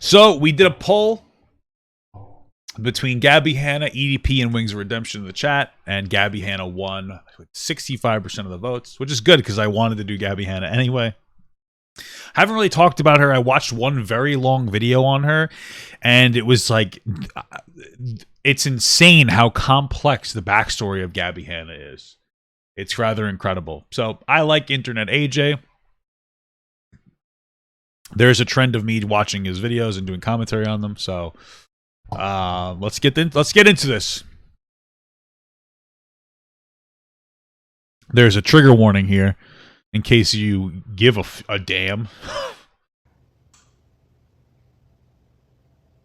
So we did a poll between Gabbie Hanna, EDP, and Wings of Redemption in the chat, and Gabbie Hanna won with 65% of the votes, which is good because I wanted to do Gabbie Hanna anyway. Haven't really talked about her. I watched one very long video on her, and it was like, it's insane how complex the backstory of Gabbie Hanna is. It's rather incredible. So I like InternetAjay. There's a trend of me watching his videos and doing commentary on them. So let's get into this. There's a trigger warning here in case you give a damn.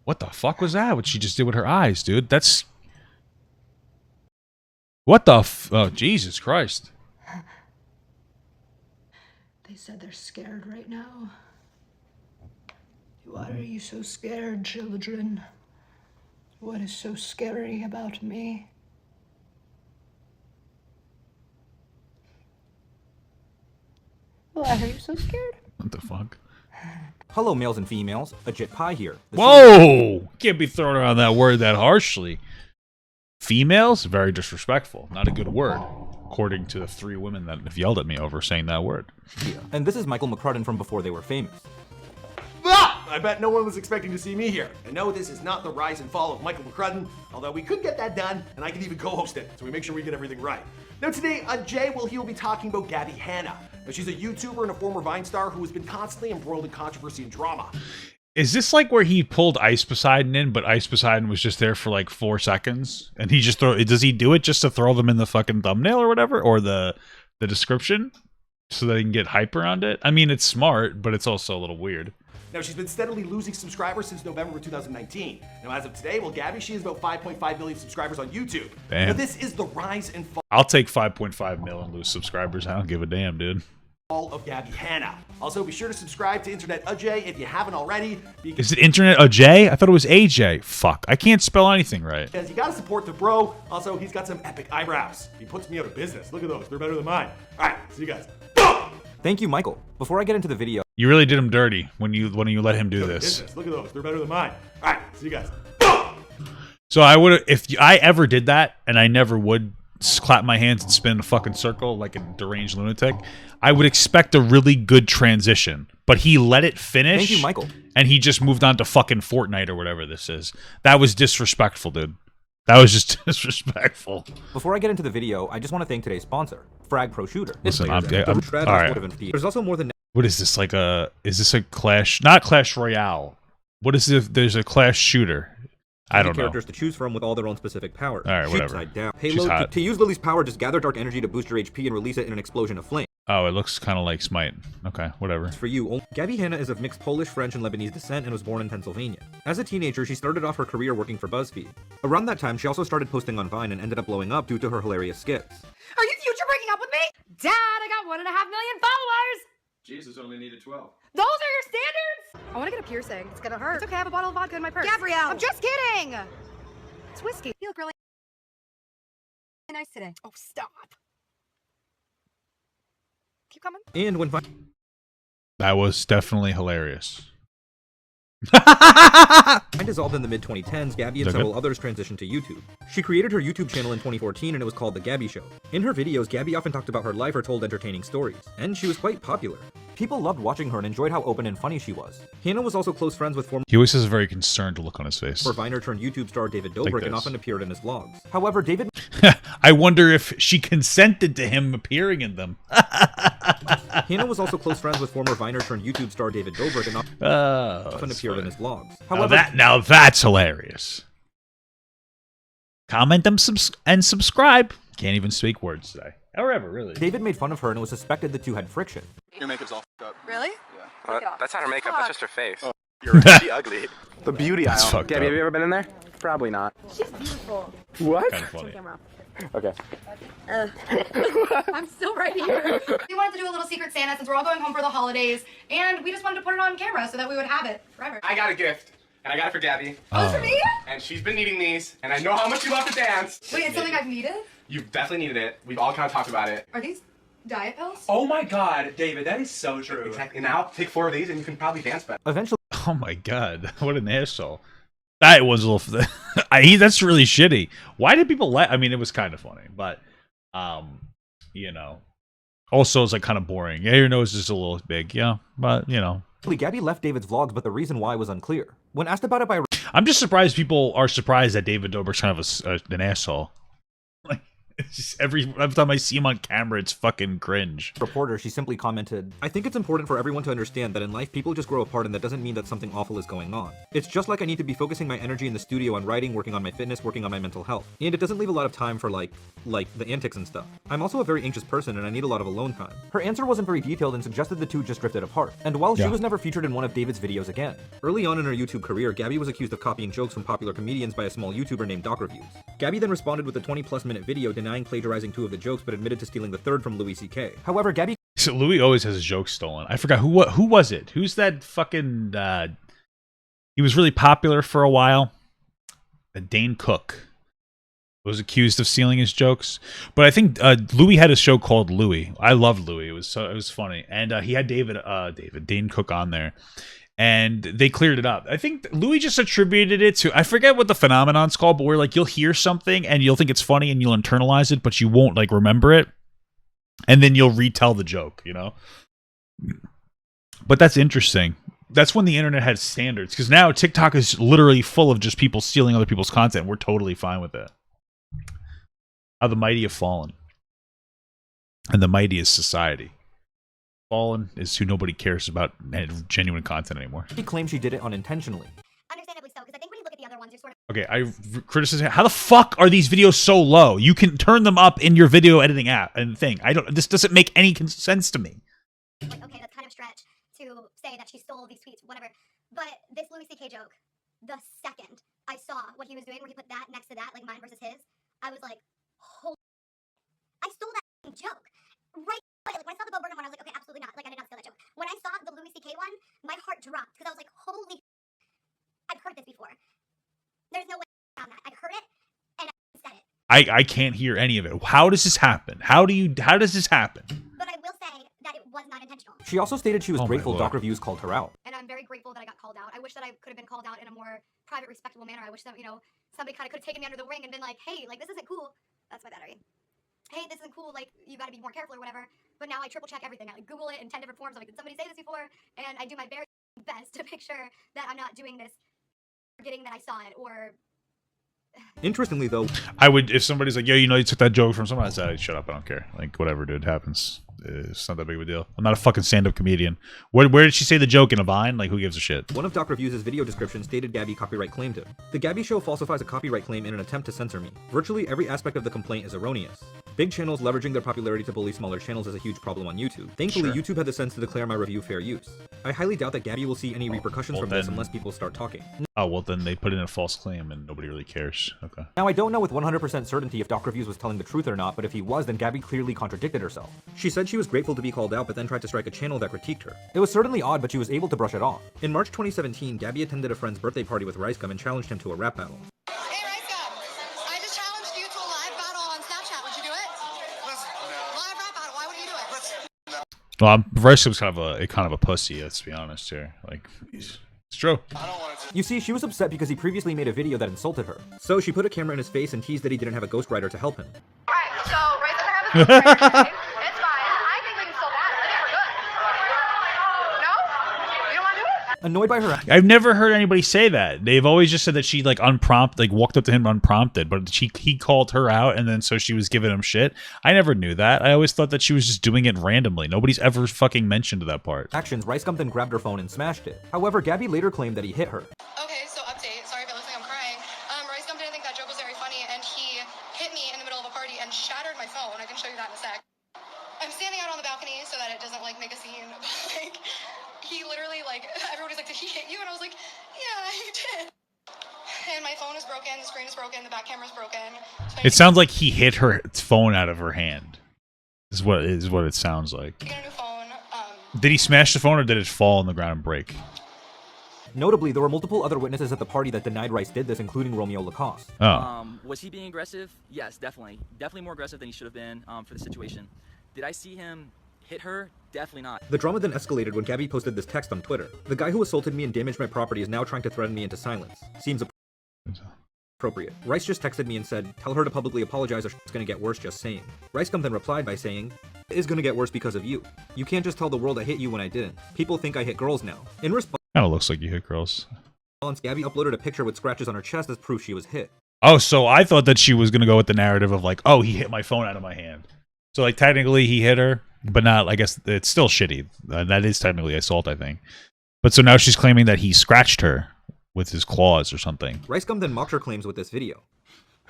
What the fuck was that? What she just did with her eyes, dude? That's... What the oh, Jesus Christ. They said they're scared right now. Why are you so scared, children? What is so scary about me? Why are you so scared? What the fuck? Hello, males and females. Ajit Pai here. Whoa! Can't be throwing around that word that harshly. Females? Very disrespectful. Not a good word, according to the 3 women that have yelled at me over saying that word. And this is Michael McCrudden from before they were famous. Ah! I bet no one was expecting to see me here. And no, this is not the rise and fall of Michael McCrudden, although we could get that done, and I could even co-host it, so we make sure we get everything right. Now today, Jay will be talking about Gabbie Hanna. Now, she's a YouTuber and a former Vine star who has been constantly embroiled in controversy and drama. Is this like where he pulled Ice Poseidon in, but Ice Poseidon was just there for like 4 seconds? And he just does he do it just to throw them in the fucking thumbnail or whatever? Or the description? So that he can get hype around it? I mean, it's smart, but it's also a little weird. Now, she's been steadily losing subscribers since November 2019. Now, as of today, well, Gabbie, she has about 5.5 million subscribers on YouTube. Damn. Now, this is the rise and fall. I'll take 5.5 million and lose subscribers. I don't give a damn, dude. Of Gabbie Hanna. Also, be sure to subscribe to InternetAjay if you haven't already. Is it InternetAjay? I thought it was AJ. Fuck, I can't spell anything right. Because you gotta support the bro. Also, he's got some epic eyebrows. He puts me out of business. Look at those, they're better than mine. All right, see you guys. Thank you, Michael. Before I get into the video, You really did him dirty when you let him do this. Look at those, they're better than mine. All right, see you guys. So I would, if I ever did that, and I never would clap my hands and spin in a fucking circle like a deranged lunatic, I would expect a really good transition. But he let it finish. Thank you, Michael. And he just moved on to fucking Fortnite or whatever this is. That was disrespectful, dude. That was just disrespectful. Before I get into the video, I just want to thank today's sponsor, Frag Pro Shooter. Listen, I'm all right. There's also more than... What is this, like a... Is this a Clash... Not Clash Royale. What is it? There's a Clash Shooter. I don't know. Characters to choose from with all their own specific powers. All right, Shoot whatever. Side down. She's Payload hot. to use Lily's power, just gather dark energy to boost your HP and release it in an explosion of flame. Oh, it looks kind of like Smite. Okay, whatever. For you, Gabbie Hanna is of mixed Polish, French, and Lebanese descent and was born in Pennsylvania. As a teenager, she started off her career working for BuzzFeed. Around that time, she also started posting on Vine and ended up blowing up due to her hilarious skits. Are you future breaking up with me? Dad, I got 1.5 million followers! Jesus only needed 12. Those are your standards? I want to get a piercing. It's gonna hurt. It's okay, I have a bottle of vodka in my purse. Gabrielle! I'm just kidding! It's whiskey. You look really nice today. Oh, stop. Keep coming. And when Vine... That was definitely hilarious. Vine dissolved in the mid-2010s, Gabbie and several others transitioned to YouTube. She created her YouTube channel in 2014 and it was called The Gabbie Show. In her videos, Gabbie often talked about her life or told entertaining stories, and she was quite popular. People loved watching her and enjoyed how open and funny she was. Hanna was also close friends with former He always has a very concerned look on his face. Viner turned YouTube star David Like Dobrik and this. often appeared in his vlogs. However, David I wonder if she consented to him appearing in them. Hanna was also close friends with former Viner turned YouTube star David Dobrik and often That's appeared in funny. his vlogs. Now, However, now that's hilarious. Comment them and subscribe. Can't even speak words today. Or ever, really. David made fun of her and it was suspected the two had friction. Your makeup's all f***ed up. Really? That's not her makeup, that's just her face. Oh, you're really ugly. The beauty That's aisle. fucked Gabby, up. have you ever been in there? Probably not. She's beautiful. What? Kind of funny. Okay. I'm still right here. We wanted to do a little Secret Santa since we're all going home for the holidays, and we just wanted to put it on camera so that we would have it forever. I got a gift, and I got it for Gabby, Oh, it's for me? and she's been needing these, and I know how much you love to dance. Wait, it's something I've needed? You've definitely needed it. We've all kind of talked about it. Are these diet pills? Oh my god, David, that is so true. Exactly. Now, take 4 of these, and you can probably dance better. Eventually, Oh my god, what an asshole. That was a little that's really shitty. Why did people I mean, it was kind of funny, but you know, also it's like kind of boring. Yeah, your nose is a little big, yeah, but you know. Gabbie left David's vlogs, but the reason why was unclear. When asked about it by I'm just surprised people are surprised that David Dobrik's kind of an asshole. Like, it's just every time I see him on camera, it's fucking cringe. reporter, she simply commented, "I think it's important for everyone to understand that in life people just grow apart, and that doesn't mean that something awful is going on. It's just like I need to be focusing my energy in the studio on writing, working on my fitness, working on my mental health. And it doesn't leave a lot of time for like the antics and stuff. I'm also a very anxious person and I need a lot of alone time." Her answer wasn't very detailed and suggested the two just drifted apart. And while she was never featured in one of David's videos again. Early on in her YouTube career, Gabbie was accused of copying jokes from popular comedians by a small YouTuber named Doc Reviews. Gabbie then responded with a 20+ minute video denying plagiarizing 2 of the jokes, but admitted to stealing the 3rd from Louis C.K. However, Gabbie So Louis always has his jokes stolen. I forgot who was it? Who's that fucking he was really popular for a while. Dane Cook was accused of stealing his jokes. But I think Louis had a show called Louis. I loved Louis. It was funny. And he had Dane Cook on there. And they cleared it up. I think Louis just attributed it to, I forget what the phenomenon's called, but where like you'll hear something and you'll think it's funny and you'll internalize it, but you won't like remember it. And then you'll retell the joke, you know? But that's interesting. That's when the internet had standards. Because now TikTok is literally full of just people stealing other people's content. We're totally fine with it. How the mighty have fallen. And the mighty is society. Fallen is who nobody cares about genuine content anymore. She claimed she did it unintentionally. Understandably so, because I think when you look at the other ones, you're sort of... Okay, I criticize. How the fuck are these videos so low? You can turn them up in your video editing app and thing. This doesn't make any sense to me. Like, okay, that's kind of a stretch to say that she stole these tweets, whatever. But this Louis C.K. joke, the second I saw what he was doing, where he put that next to that, like mine versus his, I was like, holy... I stole that joke. Right. Like, when I saw the Bo Burnham one, I was like, okay, absolutely not. Like, I did not steal that joke. When I saw the Louis C.K. one, my heart dropped, because I was like, holy... I've heard this before. There's no way around that. I've heard it, and I said it. I can't hear any of it. How does this happen? How does this happen? But I will say that it was not intentional. She also stated she was grateful Doc Reviews called her out. And I'm very grateful that I got called out. I wish that I could have been called out in a more private, respectable manner. I wish that, you know, somebody kind of could have taken me under the wing and been like, hey, like, this isn't cool. That's my battery. Hey, this isn't cool, like, you gotta be more careful or whatever. But now I triple check everything. I like Google it in 10 different forms. I'm like, did somebody say this before? And I do my very best to make sure that I'm not doing this, forgetting that I saw it, or... Interestingly, though, I would, if somebody's like, yo, you know, you took that joke from someone, I'd say, shut up, I don't care. Like, whatever, dude, happens. It's not that big of a deal. I'm not a fucking stand-up comedian. Where did she say the joke in a Vine? Like, who gives a shit? one of Doc Reviews' video descriptions stated Gabbie copyright claimed him. The Gabbie Show falsifies a copyright claim in an attempt to censor me. Virtually every aspect of the complaint is erroneous. Big channels leveraging their popularity to bully smaller channels is a huge problem on YouTube. Thankfully, YouTube had the sense to declare my review fair use. I highly doubt that Gabbie will see any repercussions from this unless people start talking. Oh, well, then they put in a false claim and nobody really cares. Okay. Now, I don't know with 100% certainty if Doc Reviews was telling the truth or not, but if he was, then Gabbie clearly contradicted herself. She said she was grateful to be called out, but then tried to strike a channel that critiqued her. It was certainly odd, but she was able to brush it off. In March 2017, Gabbie attended a friend's birthday party with Ricegum and challenged him to a rap battle. Hey Ricegum, I just challenged you to a live battle on Snapchat. Would you do it? Live rap battle. Why wouldn't you do it? Well, Bryce was kind of a pussy, let's be honest here. Like, it's true. You see, she was upset because he previously made a video that insulted her. So she put a camera in his face and teased that he didn't have a ghostwriter to help him. Alright, so Ricegum doesn't have a ghostwriter today. It's fine. I think we can still battle. I think we're good. No? You don't want to do it? Annoyed by her I've never heard anybody say that. They've always just said that she like walked up to him unprompted, but he called her out and then so she was giving him shit. I never knew that. I always thought that she was just doing it randomly. Nobody's ever fucking mentioned that part. actions, Ricegum then grabbed her phone and smashed it. However, Gabbie later claimed that he hit her. Okay, so update. Sorry if it looks like I'm crying. Ricegum didn't think that joke was very funny, and he hit me in the middle of a party and shattered my phone. I can show you that in a sec. I'm standing out on the balcony so that it doesn't like make a scene, but like he literally like everybody's like, did he hit you? And I was like, yeah, he did. And my phone is broken, the screen is broken, the back camera's broken. So It sounds like he hit her phone out of her hand. Is what it sounds like. get a new phone. Did he smash the phone or did it fall on the ground and break? Notably, there were multiple other witnesses at the party that denied Rice did this, including Romeo Lacoste. Oh. Was he being aggressive? Yes, definitely. Definitely more aggressive than he should have been for the situation. Did I see him hit her? Definitely not. The drama then escalated when Gabbie posted this text on Twitter. The guy who assaulted me and damaged my property is now trying to threaten me into silence. Seems appropriate. Rice just texted me and said, tell her to publicly apologize or it's gonna get worse just saying. Ricegum then replied by saying, it is gonna get worse because of you. You can't just tell the world I hit you when I didn't. People think I hit girls now. In response, Kind of looks like you hit girls. Gabbie uploaded a picture with scratches on her chest as proof she was hit. Oh, so I thought that she was gonna go with the narrative of like, oh, he hit my phone out of my hand. So like technically he hit her, but not. I guess it's still shitty. That is technically assault, I think. But so now she's claiming that he scratched her with his claws or something. Ricegum then mocked her claims with this video.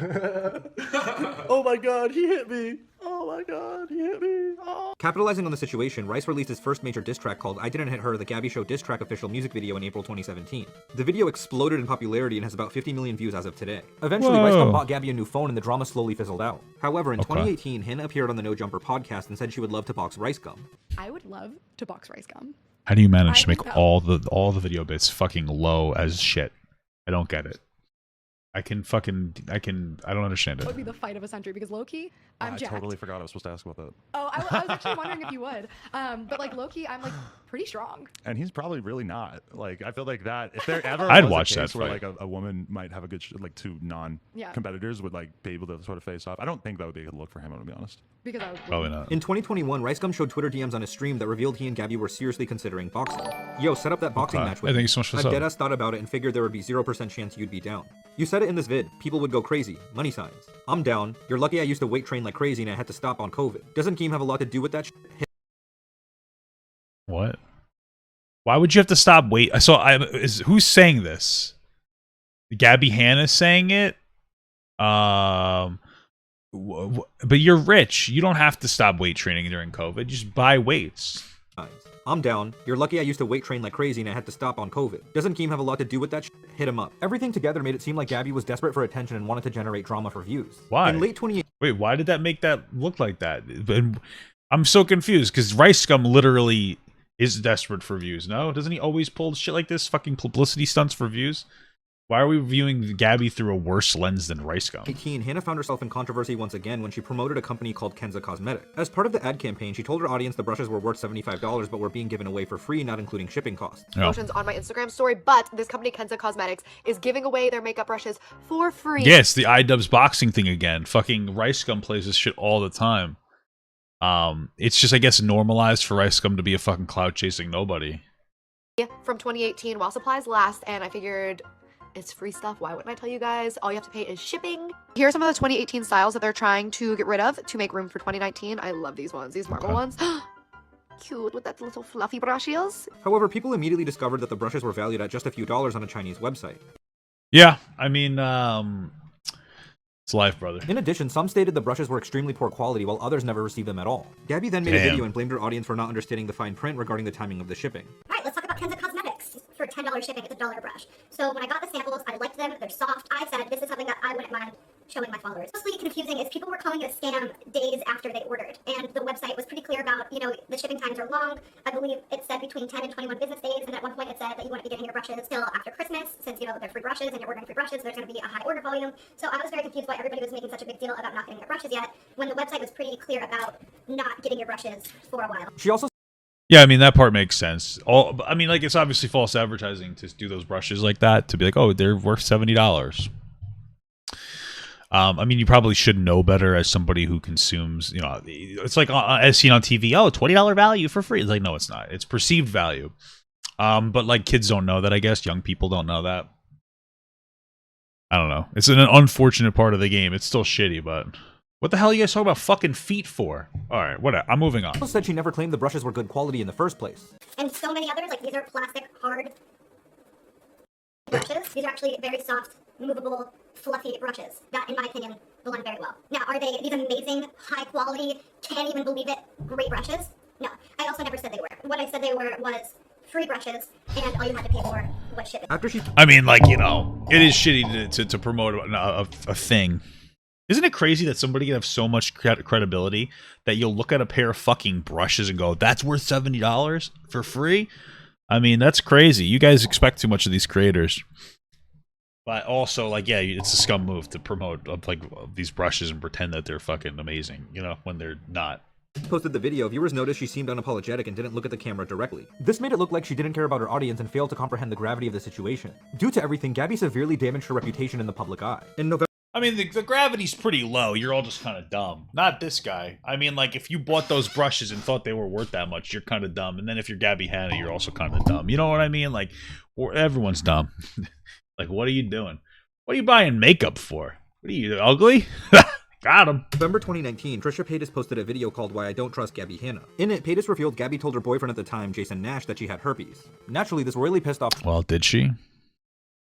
Oh my god, he hit me. Oh my god, he hit me. Oh. Capitalizing on the situation, Rice released his first major diss track called I Didn't Hit Her, the Gabbie Show diss track official music video in April 2017. The video exploded in popularity and has about 50 million views as of today. Eventually, Ricegum bought Gabbie a new phone and the drama slowly fizzled out. However, in 2018, Hanna appeared on the No Jumper podcast and said she would love to box Ricegum. I would love to box Ricegum. How do you manage to make all the video bits fucking low as shit? I don't get it. I don't understand it. That would be the fight of a century because low-key, I'm jacked. I totally forgot I was supposed to ask about that. Oh, I was actually wondering if you would. But like low-key, I'm like pretty strong. And he's probably really not. Like, I feel like that, if there ever I'd was watch a that case where fight. like a woman might have a good, like two non-competitors would like be able to sort of face off, I don't think that would be a good look for him, to be honest. Because I would Probably not. In 2021, Ricegum showed Twitter DMs on his stream that revealed he and Gabbie were seriously considering boxing. Yo, set up that boxing match with Hey, me. thank you so much for I've the sub. deadass thought about it and figured there would be 0% chance you'd be down. You said it in this vid. People would go crazy. Money signs. I'm down. You're lucky I used to weight train like crazy and I had to stop on COVID. Doesn't Keem have a lot to do with that shit? What? Why would you have to stop wait? So who's saying this? Gabbie Hanna saying it? But you're rich. You don't have to stop weight training during COVID. Just buy weights. I'm down. You're lucky I used to weight train like crazy and I had to stop on COVID. Doesn't Keem have a lot to do with that shit? Hit him up. Everything together made it seem like Gabbie was desperate for attention and wanted to generate drama for views. Why? In late 2018, Wait, why did that make that look like that? I'm so confused because Ricegum literally is desperate for views. No, doesn't he always pull shit like this? Fucking publicity stunts for views. Why are we viewing Gabbie through a worse lens than Ricegum? Hanna found herself in controversy once again when she promoted a company called Kenza Cosmetics. As part of the ad campaign, she told her audience the brushes were worth $75 but were being given away for free, not including shipping costs. Promotions on my Instagram story, but this company Kenza Cosmetics is giving away their makeup brushes for free. Yes, the iDubbbz boxing thing again. Fucking Ricegum plays this shit all the time. It's just, I guess, normalized for Ricegum to be a fucking cloud chasing nobody. From 2018 while supplies last, and I figured it's free stuff. Why wouldn't I tell you guys? All you have to pay is shipping. Here are some of the 2018 styles that they're trying to get rid of to make room for 2019. I love these ones, these marble ones. Cute with that little fluffy brushes. However, people immediately discovered that the brushes were valued at just a few dollars on a Chinese website. Yeah, I mean, it's life, brother. In addition, some stated the brushes were extremely poor quality while others never received them at all. Gabbie then made a video and blamed her audience for not understanding the fine print regarding the timing of the shipping. Alright, let's talk about Kenza Cosmetics. For $10 shipping, it's $1 a brush. So when I got the samples, I liked them, they're soft. I said, this is something that I wouldn't mind showing my followers. Mostly confusing is people were calling it a scam days after they ordered. And the website was pretty clear about, you know, the shipping times are long. I believe it said between 10 and 21 business days. And at one point it said that you wouldn't be getting your brushes till after Christmas. Since, you know, they're free brushes and you're ordering free brushes, there's going to be a high order volume. So I was very confused why everybody was making such a big deal about not getting their brushes yet, when the website was pretty clear about not getting your brushes for a while. She also Yeah, I mean, that part makes sense. I mean, like, it's obviously false advertising to do those brushes like that, to be like, oh, they're worth $70. I mean, you probably should know better as somebody who consumes, you know, it's like as seen on TV, oh, $20 value for free. It's like, no, it's not. It's perceived value. But like kids don't know that, I guess. Young people don't know that. I don't know. It's an unfortunate part of the game. It's still shitty, but what the hell are you guys talking about fucking feet for? All right, whatever. I'm moving on. She said she never claimed the brushes were good quality in the first place. And so many others, like these are plastic, hard brushes. These are actually very soft, movable, fluffy brushes that, in my opinion, blend very well. Now, are they these amazing, high quality, can't even believe it, great brushes? No, I also never said they were. What I said they were was free brushes, and all you had to pay for was shipping. I mean, like, you know, it is shitty to promote a thing. Isn't it crazy that somebody can have so much credibility that you'll look at a pair of fucking brushes and go, that's worth $70 for free? I mean, that's crazy. You guys expect too much of these creators. But also, like, yeah, it's a scum move to promote like these brushes and pretend that they're fucking amazing, you know, when they're not. Posted the video, viewers noticed she seemed unapologetic and didn't look at the camera directly. This made it look like she didn't care about her audience and failed to comprehend the gravity of the situation. Due to everything, Gabbie severely damaged her reputation in the public eye. In November, I mean, the gravity's pretty low. You're all just kind of dumb. Not this guy. I mean, like, if you bought those brushes and thought they were worth that much, you're kind of dumb. And then if you're Gabbie Hanna, you're also kind of dumb. You know what I mean? Like, everyone's dumb. Like, what are you doing? What are you buying makeup for? What are you, ugly? Got him. November 2019, Trisha Paytas posted a video called Why I Don't Trust Gabbie Hanna. In it, Paytas revealed Gabbie told her boyfriend at the time, Jason Nash, that she had herpes. Naturally, this royally pissed off Well, did she?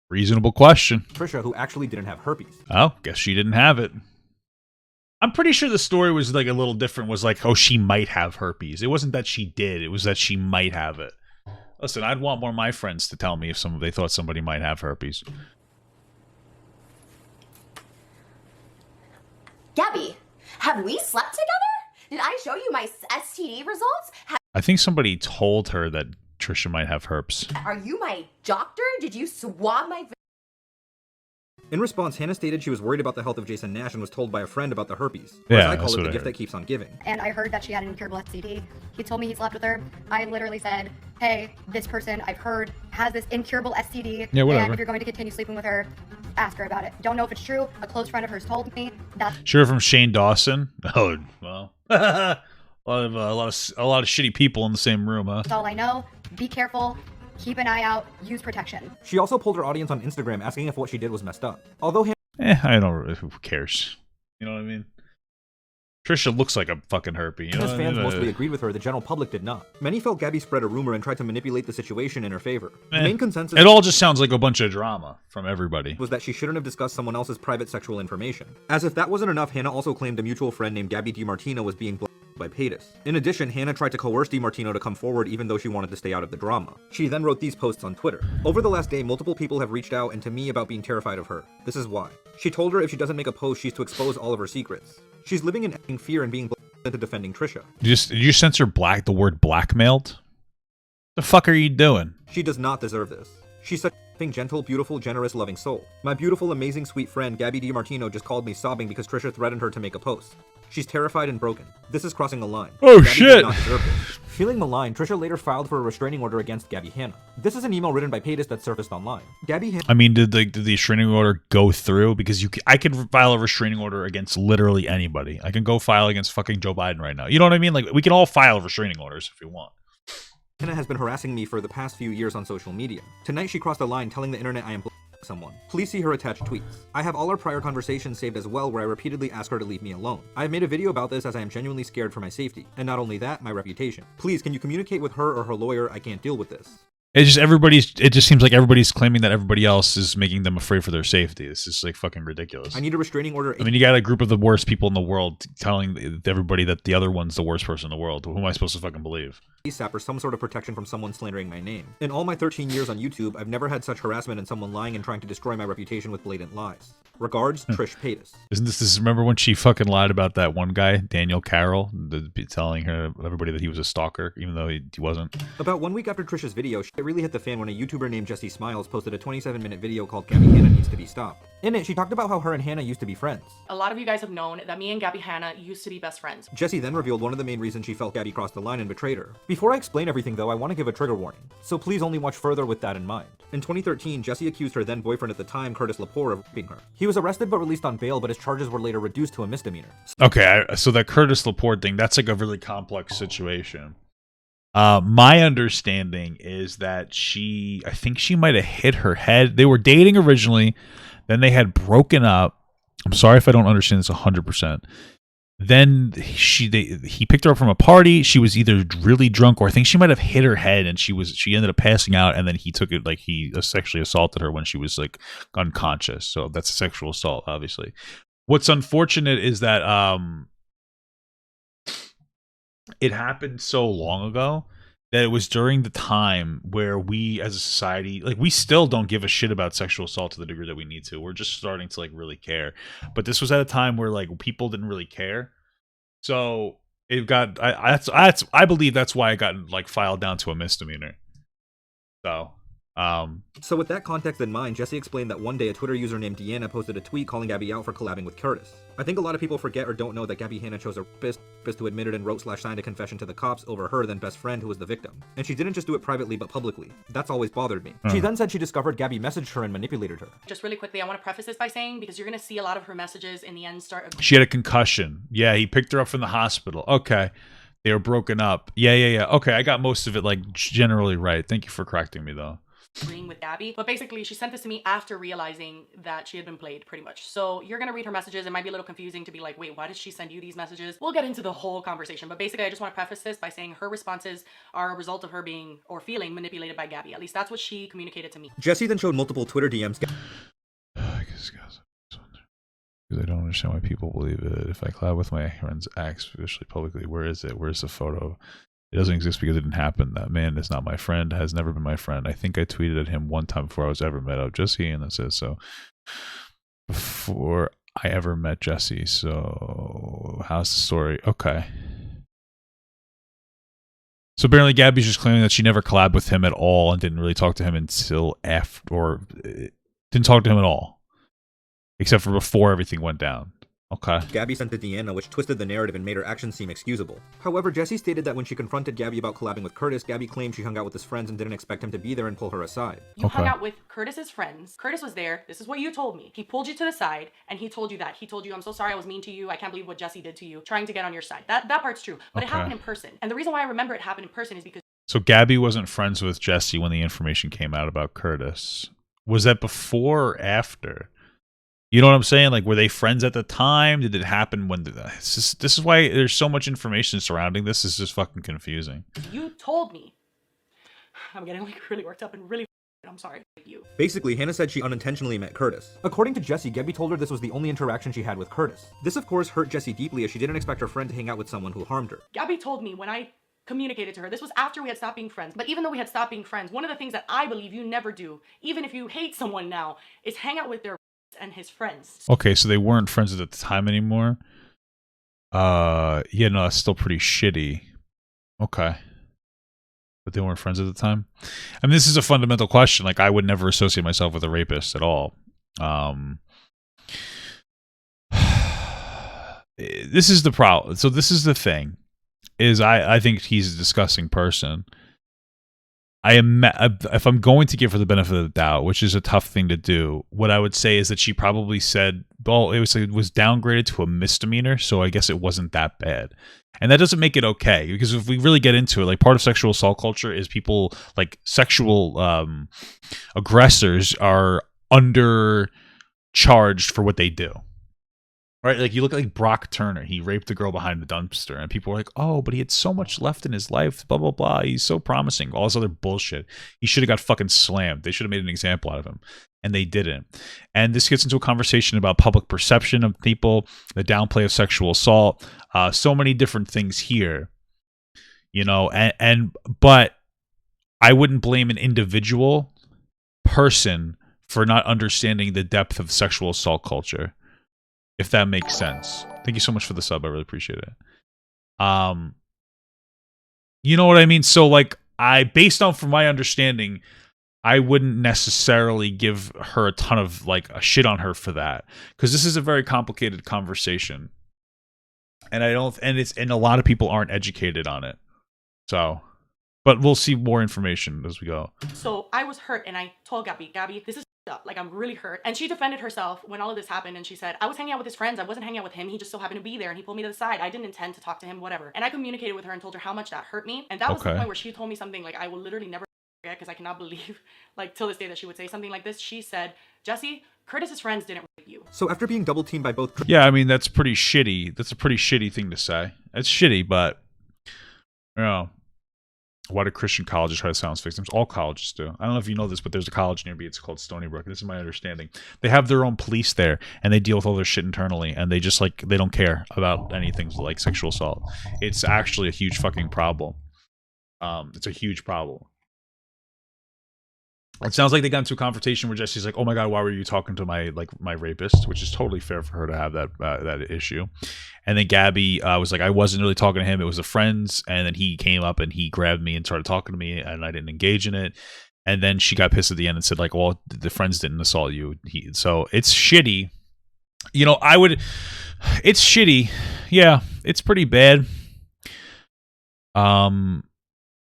Reasonable question. Trisha, who actually didn't have herpes. Oh, guess she didn't have it. I'm pretty sure the story was like a little different. Was like, oh, she might have herpes. It wasn't that she did. It was that she might have it. Listen, I'd want more of my friends to tell me if they thought somebody might have herpes. Gabbie, have we slept together? Did I show you my STD results? I think somebody told her that Trisha might have herpes. Are you my doctor? Did you swab my... In response, Hannah stated she was worried about the health of Jason Nash and was told by a friend about the herpes. Yeah, or as I that's call it, what the I gift heard. that keeps on giving. And I heard that she had an incurable STD. He told me he slept with her. I literally said, hey, this person I've heard has this incurable STD. Yeah, whatever. And if you're going to continue sleeping with her, ask her about it. Don't know if it's true. A close friend of hers told me that. Sure, from Shane Dawson. Oh, well, a lot of shitty people in the same room, huh? That's all I know. Be careful. Keep an eye out. Use protection. She also pulled her audience on Instagram asking if what she did was messed up. Although Hannah I don't really. Who cares? You know what I mean? Trisha looks like a fucking herpy. You know Hannah's what I fans mean? mostly agreed with her, the general public did not. Many felt Gabbie spread a rumor and tried to manipulate the situation in her favor. The main consensus It all just sounds like a bunch of drama from everybody. was that she shouldn't have discussed someone else's private sexual information. As if that wasn't enough, Hannah also claimed a mutual friend named Gabbie DiMartino was being blackmailed by Paytas. In addition, Hannah tried to coerce DiMartino to come forward even though she wanted to stay out of the drama. She then wrote these posts on Twitter. Over the last day, multiple people have reached out and to me about being terrified of her. This is why. She told her if she doesn't make a post, she's to expose all of her secrets. She's living in fear and being blackmailed into defending Trisha. Did you censor the word blackmailed? The fuck are you doing? She does not deserve this. She's such a gentle, beautiful, generous, loving soul. My beautiful, amazing, sweet friend Gabbie DiMartino just called me sobbing because Trisha threatened her to make a post. She's terrified and broken. This is crossing a line. Oh, Gabbie shit. does not deserve this. Feeling maligned, Trisha later filed for a restraining order against Gabbie Hanna. This is an email written by Paytas that surfaced online. Gabbie Hanna. I mean, did the restraining order go through? Because I can file a restraining order against literally anybody. I can go file against fucking Joe Biden right now. You know what I mean? Like, we can all file restraining orders if we want. Hannah has been harassing me for the past few years on social media. Tonight she crossed a line telling the internet I am someone. Please see her attached tweets. I have all our prior conversations saved as well where I repeatedly ask her to leave me alone. I have made a video about this as I am genuinely scared for my safety. And not only that, my reputation. Please, can you communicate with her or her lawyer? I can't deal with this. It just seems like everybody's claiming that everybody else is making them afraid for their safety. This is like fucking ridiculous. I need a restraining order. I mean, you got a group of the worst people in the world telling everybody that the other one's the worst person in the world. Who am I supposed to fucking believe? ASAP or some sort of protection from someone slandering my name. In all my 13 years on YouTube, I've never had such harassment and someone lying and trying to destroy my reputation with blatant lies. Regards, Trish Paytas. Isn't this remember when she fucking lied about that one guy, Daniel Carroll, telling everybody that he was a stalker, even though he wasn't? About 1 week after Trish's video, it really hit the fan when a YouTuber named Jessie Smiles posted a 27-minute video called Gabbie Hanna Needs to Be Stopped. In it, she talked about how her and Hannah used to be friends. A lot of you guys have known that me and Gabbie Hanna used to be best friends. Jessie then revealed one of the main reasons she felt Gabbie crossed the line and betrayed her. Before I explain everything though, I want to give a trigger warning, so please only watch further with that in mind. In 2013, Jessie accused her then boyfriend at the time, Curtis Lepore, of raping her. He was arrested but released on bail, but his charges were later reduced to a misdemeanor. Okay, so that Curtis Lepore thing, that's like a really complex situation. My understanding is that I think she might have hit her head. They were dating originally, then they had broken up. I'm sorry if I don't understand this 100%. Then he picked her up from a party. She was either really drunk or I think she might have hit her head and she ended up passing out, and then he took it like he sexually assaulted her when she was like unconscious. So that's a sexual assault, obviously. What's unfortunate is that it happened so long ago that it was during the time where we as a society, like, we still don't give a shit about sexual assault to the degree that we need to. We're just starting to like really care. But this was at a time where like people didn't really care. So it got, I believe that's why it got like filed down to a misdemeanor. So So with that context in mind, Jesse explained that one day a Twitter user named Deanna posted a tweet calling Gabbie out for collabing with Curtis. I think a lot of people forget or don't know that Gabbie Hanna chose a rapist who admitted and wrote/signed a confession to the cops over her then best friend who was the victim. And she didn't just do it privately but publicly. That's always bothered me. She then said she discovered Gabbie messaged her and manipulated her. Just really quickly, I want to preface this by saying, because you're going to see a lot of her messages in the end start. She had a concussion. Yeah, he picked her up from the hospital. Okay. They were broken up. Yeah. Okay, I got most of it like generally right. Thank you for correcting me though. Agreeing with Gabbie, but basically she sent this to me after realizing that she had been played pretty much. So you're gonna read her messages. It might be a little confusing to be like, wait, why did she send you these messages? We'll get into the whole conversation, but basically I just want to preface this by saying her responses are a result of her being or feeling manipulated by Gabbie. At least that's what she communicated to me. Jesse then showed multiple Twitter DMs. Because I don't understand why people believe it. If I collab with my friend's ex, especially publicly, where is it? Where's the photo? It doesn't exist because it didn't happen. That man is not my friend, has never been my friend. I think I tweeted at him one time before I was ever met up Jesse, and that says so. Before I ever met Jesse. So how's the story? Okay. So apparently Gabbie's just claiming that she never collabed with him at all and didn't really talk to him until after, or didn't talk to him at all. Except for before everything went down. Okay. Gabbie sent to Deanna, which twisted the narrative and made her actions seem excusable. However, Jesse stated that when she confronted Gabbie about collabing with Curtis, Gabbie claimed she hung out with his friends and didn't expect him to be there and pull her aside. You hung out with Curtis's friends. Curtis was there. This is what you told me. He pulled you to the side and he told you that. He told you, I'm so sorry I was mean to you. I can't believe what Jesse did to you. Trying to get on your side. That part's true. But it happened in person. And the reason why I remember it happened in person is because... So Gabbie wasn't friends with Jesse when the information came out about Curtis. Was that before or after? You know what I'm saying? Like, were they friends at the time? Did it happen when... This is why there's so much information surrounding this. It's just fucking confusing. You told me. I'm getting like really worked up and really... I'm sorry. You. Basically, Hannah said she unintentionally met Curtis. According to Jesse, Gabbie told her this was the only interaction she had with Curtis. This, of course, hurt Jesse deeply as she didn't expect her friend to hang out with someone who harmed her. Gabbie told me when I communicated to her, this was after we had stopped being friends, but even though we had stopped being friends, one of the things that I believe you never do, even if you hate someone now, is hang out with their and his friends. Okay, so they weren't friends at the time anymore. Yeah, no, that's still pretty shitty. Okay. But they weren't friends at the time? I mean, this is a fundamental question. Like, I would never associate myself with a rapist at all. This is the problem. So this is the thing. Is I think he's a disgusting person. If I'm going to give her the benefit of the doubt, which is a tough thing to do, what I would say is that she probably said, well, it was downgraded to a misdemeanor, so I guess it wasn't that bad. And that doesn't make it okay, because if we really get into it, like, part of sexual assault culture is people, like, sexual aggressors are undercharged for what they do. Right, like, you look like Brock Turner. He raped a girl behind the dumpster, and people were like, "Oh, but he had so much left in his life. Blah blah blah. He's so promising." All this other bullshit. He should have got fucking slammed. They should have made an example out of him, and they didn't. And this gets into a conversation about public perception of people, the downplay of sexual assault, so many different things here. You know, but I wouldn't blame an individual person for not understanding the depth of sexual assault culture. If that makes sense. Thank you so much for the sub. I really appreciate it. You know what I mean? So, like, based on from my understanding, I wouldn't necessarily give her a ton of, like, a shit on her for that, because this is a very complicated conversation, and a lot of people aren't educated on it. So, but we'll see more information as we go. So I was hurt, and I told Gabbie, this is up. Like, I'm really hurt. And she defended herself when all of this happened, and she said, I was hanging out with his friends. I wasn't hanging out with him. He just so happened to be there, and he pulled me to the side. I didn't intend to talk to him, whatever. And I communicated with her and told her how much that hurt me. And that was the point where she told me something like, I will literally never forget, because I cannot believe, like, till this day that she would say something like this. She said, Jesse, Curtis's friends didn't rape you. So after being double teamed by both... Yeah, I mean, that's pretty shitty. That's a pretty shitty thing to say. It's shitty, but, you know, why do Christian colleges try to silence victims? All colleges do. I don't know if you know this, but there's a college near me. It's called Stony Brook. This is my understanding. They have their own police there, and they deal with all their shit internally, and they just, like, they don't care about anything like sexual assault. It's actually a huge fucking problem. It's a huge problem. It sounds like they got into a confrontation where Jesse's like, "Oh my god, why were you talking to my rapist?" Which is totally fair for her to have that issue. And then Gabbie was like, "I wasn't really talking to him. It was the friends." And then he came up and he grabbed me and started talking to me, and I didn't engage in it. And then she got pissed at the end and said, like, well, the friends didn't assault you. So it's shitty. You know, it's shitty. Yeah, it's pretty bad.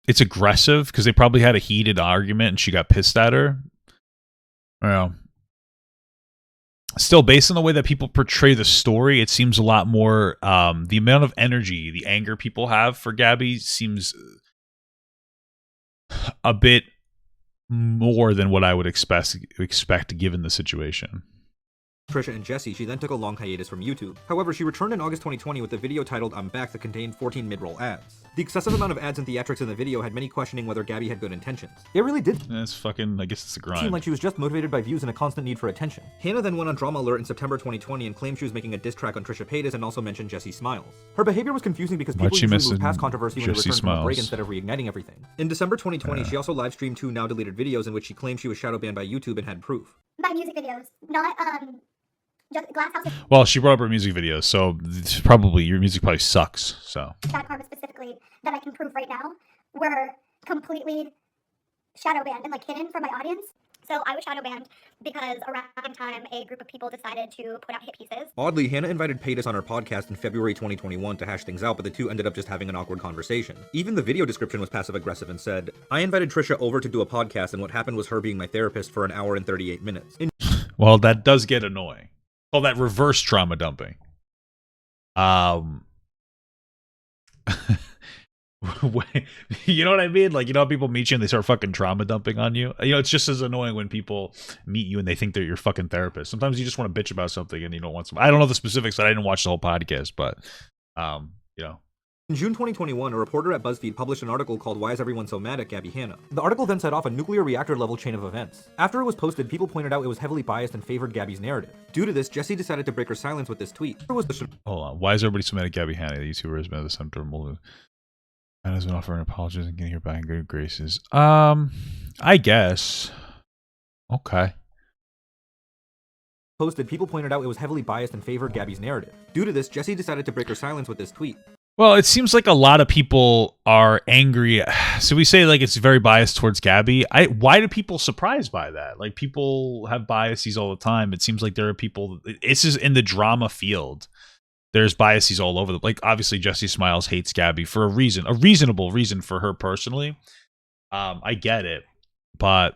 It's aggressive because they probably had a heated argument and she got pissed at her. Well, still, based on the way that people portray the story, it seems a lot more, the amount of energy, the anger people have for Gabbie seems a bit more than what I would expect given the situation. Trisha and Jessie, she then took a long hiatus from YouTube. However, she returned in August 2020 with a video titled I'm Back that contained 14 mid-roll ads. The excessive amount of ads and theatrics in the video had many questioning whether Gabbie had good intentions. It really did That's fucking, I guess it's a grind. seem like she was just motivated by views and a constant need for attention. Hannah then went on Drama Alert in September 2020 and claimed she was making a diss track on Trisha Paytas and also mentioned Jessie Smiles. Her behavior was confusing because people usually move past controversy when they return from a break instead of reigniting everything. In December 2020, she also live streamed 2 now deleted videos in which she claimed she was shadow banned by YouTube and had proof. My music videos, not just Glass House. Well, she brought up her music videos, so it's probably your music probably sucks. So Bad Karma specifically that I can prove right now were completely shadow banned and like hidden from my audience. So I was shadow banned because around the time a group of people decided to put out hit pieces. Oddly, Hannah invited Paytas on her podcast in February 2021 to hash things out, but the two ended up just having an awkward conversation. Even the video description was passive-aggressive and said, I invited Trisha over to do a podcast and what happened was her being my therapist for 1 hour and 38 minutes. well, that does get annoying. Call that reverse trauma dumping. You know what I mean? Like, you know how people meet you and they start fucking trauma dumping on you? You know, it's just as annoying when people meet you and they think they're your fucking therapist. Sometimes you just want to bitch about something and you don't want some. I don't know the specifics. I didn't watch the whole podcast, but, you know. In June 2021, a reporter at BuzzFeed published an article called Why is Everyone So Mad at Gabbie Hanna? The article then set off a nuclear reactor level chain of events. After it was posted, people pointed out it was heavily biased and favored Gabbie's narrative. Due to this, Jessie decided to break her silence with this tweet. Hold on. Why is everybody so mad at Gabbie Hanna? The YouTuber has been at the center of multiple. And has been offering apologies and getting her back in good graces. I guess. Okay. Posted, people pointed out it was heavily biased and favored Gabbie's narrative. Due to this, Jessie decided to break her silence with this tweet. Well, it seems like a lot of people are angry. So we say like it's very biased towards Gabbie. Why do people surprised by that? Like people have biases all the time. It seems like there are people. This is in the drama field. There's biases all over. Like obviously Jessie Smiles hates Gabbie for a reason, a reasonable reason for her personally. I get it, but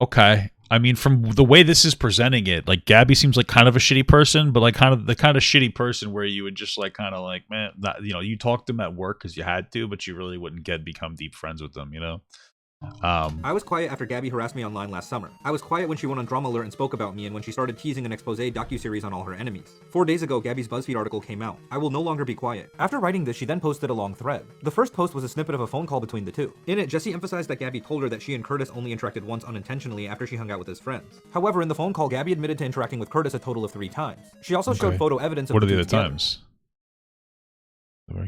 okay. I mean, from the way this is presenting it, like Gabbie seems like kind of a shitty person, but like kind of the kind of shitty person where you would just like kind of like, man, not, you know, you talk to them at work because you had to, but you really wouldn't become deep friends with them, you know? I was quiet after Gabbie harassed me online last summer. I was quiet when she went on Drama Alert and spoke about me and when she started teasing an expose docuseries on all her enemies. 4 days ago, Gabbie's BuzzFeed article came out. I will no longer be quiet. After writing this, she then posted a long thread. The first post was a snippet of a phone call between the two. In it, Jessie emphasized that Gabbie told her that she and Curtis only interacted once unintentionally after she hung out with his friends. However, in the phone call, Gabbie admitted to interacting with Curtis a total of 3 times. She also showed photo evidence of what are the other times?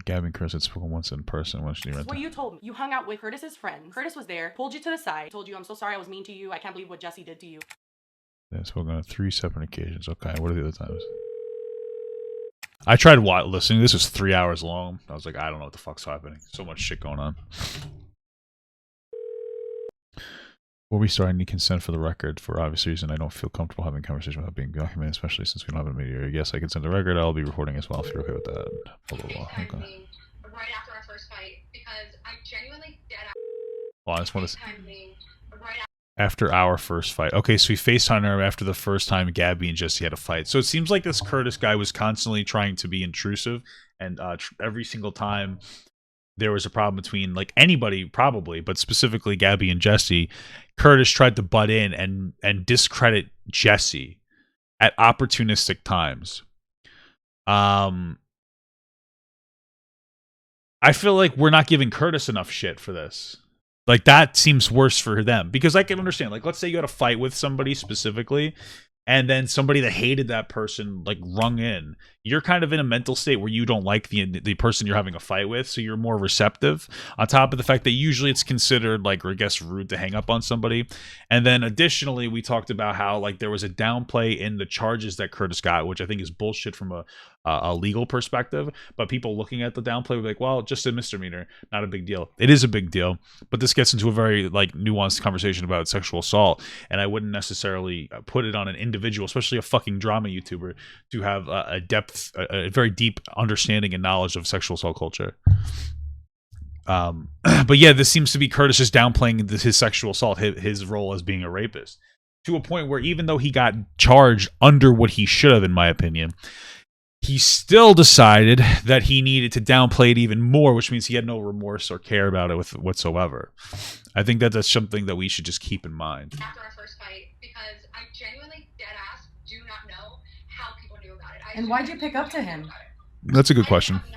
Gabbie and Curtis had spoken once in person. When she What you told me. You hung out with Curtis's friend. Curtis was there, pulled you to the side, told you, I'm so sorry I was mean to you. I can't believe what Jessie did to you. They spoken on 3 separate occasions. Okay, what are the other times? I tried listening. This was 3 hours long. I was like, I don't know what the fuck's happening. So much shit going on. Before we start, I need consent for the record. For obvious reason, I don't feel comfortable having a conversation without being documented, especially since we don't have a mediator. Yes, I consent to the record. I'll be recording as well if you're okay with that. Blah, blah, blah. Okay. Right after our first fight, because I genuinely dead out. Well, I just want to. After our first fight. Okay, so we FaceTimed her after the first time Gabbie and Jessie had a fight. So it seems like this Curtis guy was constantly trying to be intrusive, and every single time there was a problem between like anybody probably, but specifically Gabbie and Jessie, Curtis tried to butt in and discredit Jessie at opportunistic times. I feel like we're not giving Curtis enough shit for this. Like that seems worse for them because I can understand. Like, let's say you had a fight with somebody specifically, and then somebody that hated that person like rung in, you're kind of in a mental state where you don't like the person you're having a fight with, so you're more receptive, on top of the fact that usually it's considered like, or I guess, rude to hang up on somebody. And then additionally, we talked about how like there was a downplay in the charges that Curtis got, which I think is bullshit from a legal perspective, but people looking at the downplay were like, well, just a misdemeanor, not a big deal. It is a big deal, but this gets into a very like nuanced conversation about sexual assault, and I wouldn't necessarily put it on an individual, especially a fucking drama YouTuber, to have a very deep understanding and knowledge of sexual assault culture. But yeah, this seems to be Curtis just downplaying his sexual assault, his role as being a rapist, to a point where even though he got charged under what he should have, in my opinion, he still decided that he needed to downplay it even more, which means he had no remorse or care about it whatsoever. I think that that's something that we should just keep in mind. After our first fight, because I genuinely, dead ass, do not know how people knew about it. And why'd you pick up to him? That's a good question. That's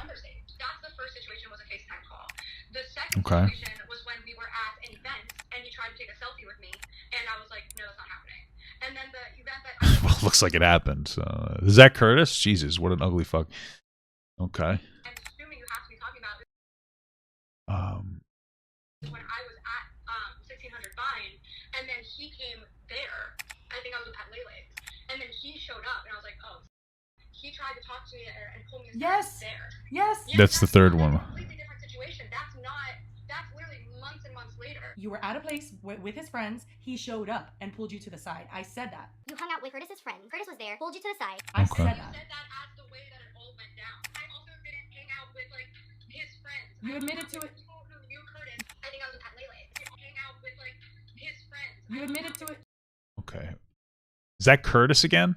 the first situation, was a FaceTime call. The second Okay. situation was when we were at an event and he tried to take a selfie with me, and I was like, no, it's not happening. And then the event that Well, looks like it happened. Is that Curtis? Jesus, what an ugly fuck. Okay. I'm assuming you have to be talking about when I was at 1600 Vine, and then he came there. I think I was at Lele, and then he showed up, and I was like, oh. He tried to talk to me and pull me aside there. Yes. That's the third one. Completely different situation. That's literally months and months later. You were at a place with his friends. He showed up and pulled you to the side. I said that. You hung out with Curtis's friend. Curtis was there, pulled you to the side. I Okay. said that. You said that as the way that it all went down. I also didn't hang out with like his friends. You admitted to it. People who knew Curtis. I think I was at Lele. Hang out with like his friends. You admitted to it. Okay. Is that Curtis again?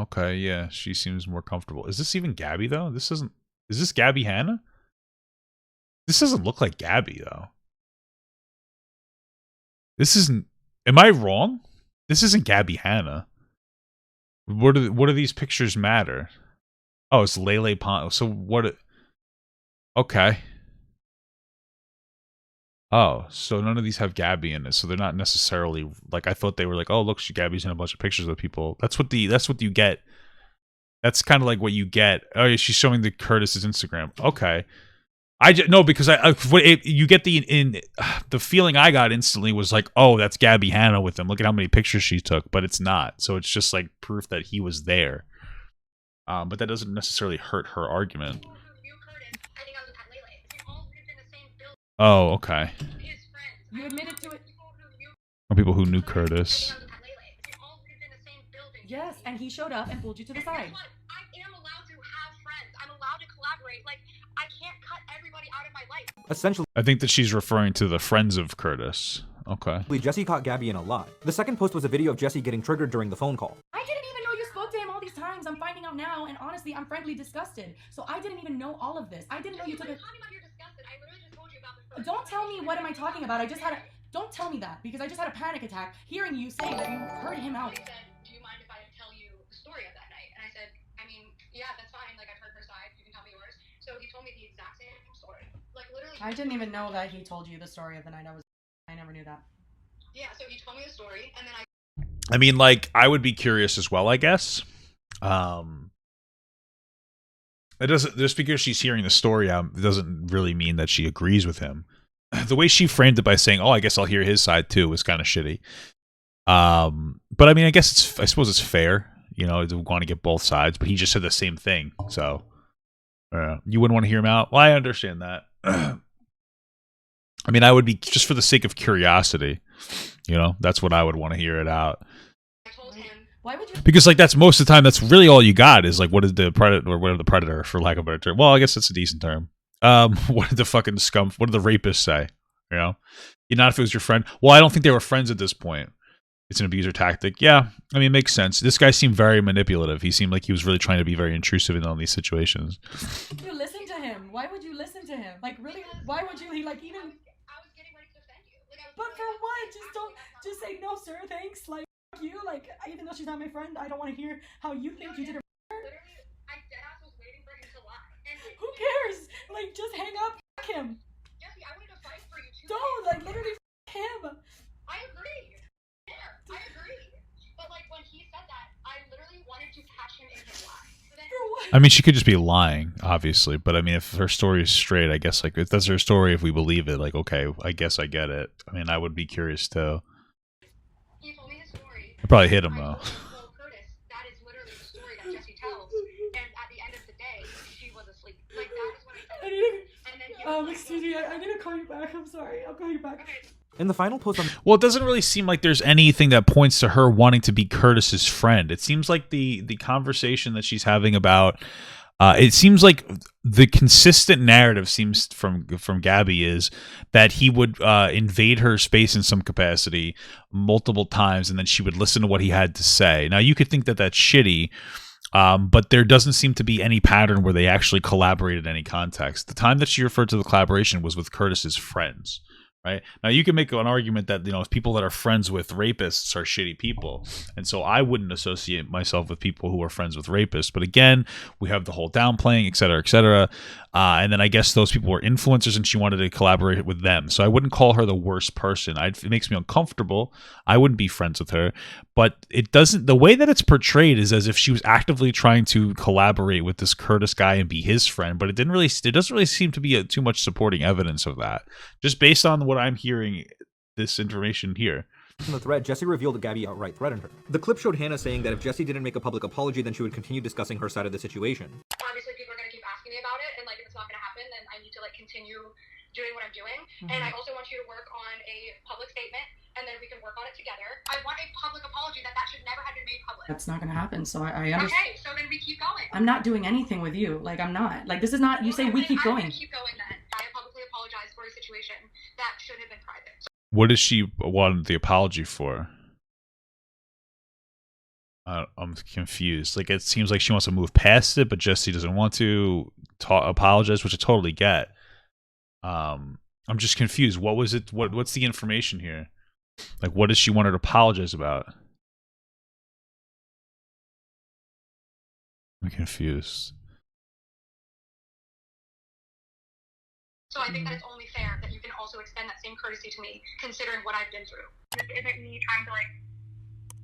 Okay, yeah, she seems more comfortable. Is this even Gabbie though? This isn't. Is this Gabbie Hanna? This doesn't look like Gabbie though. This isn't. Am I wrong? This isn't Gabbie Hanna. What do these pictures matter? Oh, it's Lele Pond. So what? Okay. Oh, so none of these have Gabbie in it, so they're not necessarily like I thought they were like, oh look, Gabbie's in a bunch of pictures with people. That's what you get. That's kind of like what you get. Oh yeah, she's showing the Curtis's Instagram. Okay, no, because you get the feeling I got instantly was like, oh, that's Gabbie Hanna with him. Look at how many pictures she took, but it's not. So it's just like proof that he was there. But that doesn't necessarily hurt her argument. Oh, okay. You admitted to it. Or people who knew Curtis. Yes, and he showed up and pulled you to the side. I am allowed to have friends. I'm allowed to collaborate. Like, I can't cut everybody out of my life. Essentially, I think that she's referring to the friends of Curtis. Okay. Jesse caught Gabbie in a lie. The second post was a video of Jesse getting triggered during the phone call. I didn't even know you spoke to him all these times. I'm finding out now, and honestly, I'm frankly disgusted. So I didn't even know all of this. I didn't know you took it. Don't tell me what am I talking about. Don't tell me that, because I just had a panic attack hearing you say that you heard him out. He said, do you mind if I tell you the story of that night? And I said, I mean, yeah, that's fine. Like, I've heard her side. You can tell me yours. So he told me the exact same story. Like, literally. I didn't even know that he told you the story of the night. I never knew that. Yeah, so he told me the story, and then I mean, like, I would be curious as well, I guess. It doesn't, just because she's hearing the story out, it doesn't really mean that she agrees with him. The way she framed it by saying, oh, I guess I'll hear his side too, was kind of shitty. But I mean, I suppose it's fair, you know, to want to get both sides, but he just said the same thing. So, you wouldn't want to hear him out? Well, I understand that. I mean, I would be, just for the sake of curiosity, you know, that's what I would want to hear it out. Why would you? Because like that's most of the time, that's really all you got is like, what did the predator, or whatever the predator, for lack of a better term. Well, I guess that's a decent term. What did the fucking scum? What did the rapist say? You know, not if it was your friend. Well, I don't think they were friends at this point. It's an abuser tactic. Yeah, I mean, it makes sense. This guy seemed very manipulative. He seemed like he was really trying to be very intrusive in all these situations. You listen to him. Why would you listen to him? Like, really? Why would you? He like even. I was getting ready to defend you. Like, but for what? Just say no, sir. Thanks. Like you. Like even though she's not my friend, I don't want to hear how you think you did her. Literally, I deadass was waiting for him to lie. And who cares? Like, just hang up. Him. Jesse, I wanted to fight for you too. Don't like literally him. I agree. I agree. But like when he said that, I mean, she could just be lying, obviously. But I mean, if her story is straight, I guess like if that's her story, if we believe it, like okay, I guess I get it. I mean, I would be curious too. He told me his story. I probably hit him though. Well, Curtis, that is literally the story that Jesse tells. And at the end of the day, she was asleep. Like that is what I said. And then he was like, Excuse me, I'm gonna call you back. I'm sorry. I'll call you back. okay. In the final post on Well, it doesn't really seem like there's anything that points to her wanting to be Curtis's friend. It seems like the conversation that she's having about it seems like the consistent narrative seems from Gabbie is that he would invade her space in some capacity multiple times, and then she would listen to what he had to say. Now, you could think that that's shitty, but there doesn't seem to be any pattern where they actually collaborated in any context. The time that she referred to the collaboration was with Curtis's friends. Right now, you can make an argument that people that are friends with rapists are shitty people, and so I wouldn't associate myself with people who are friends with rapists. But again, we have the whole downplaying, et cetera, and then I guess those people were influencers, and she wanted to collaborate with them. So I wouldn't call her the worst person. It makes me uncomfortable. I wouldn't be friends with her, but it doesn't. The way that it's portrayed is as if she was actively trying to collaborate with this Curtis guy and be his friend, but it doesn't really seem to be too much supporting evidence of that, just based on what I'm hearing, this information here. In the thread, Jessie revealed that Gabbie outright threatened her. The clip showed Hanna saying that if Jessie didn't make a public apology, then she would continue discussing her side of the situation. Obviously, people are gonna keep asking me about it, and like if it's not gonna happen, then I need to like continue doing what I'm doing. And I also want you to work on a public statement, and then we can work on it together. I want a public apology that should never have been made public. That's not gonna happen. So I understand. Okay, so then we keep going. I'm not doing anything with you. Like I'm not. Like this is not. You say we keep going. I'm gonna keep going then. I publicly apologize for a situation that should have been private. What does she want the apology for? I'm confused. Like it seems like she wants to move past it, but Jessie doesn't want to apologize, which I totally get. I'm just confused. What was it? What's the information here? Like, what does she want her to apologize about? I'm confused. So I think that it's only fair that you can also extend that same courtesy to me, considering what I've been through. This isn't me trying to like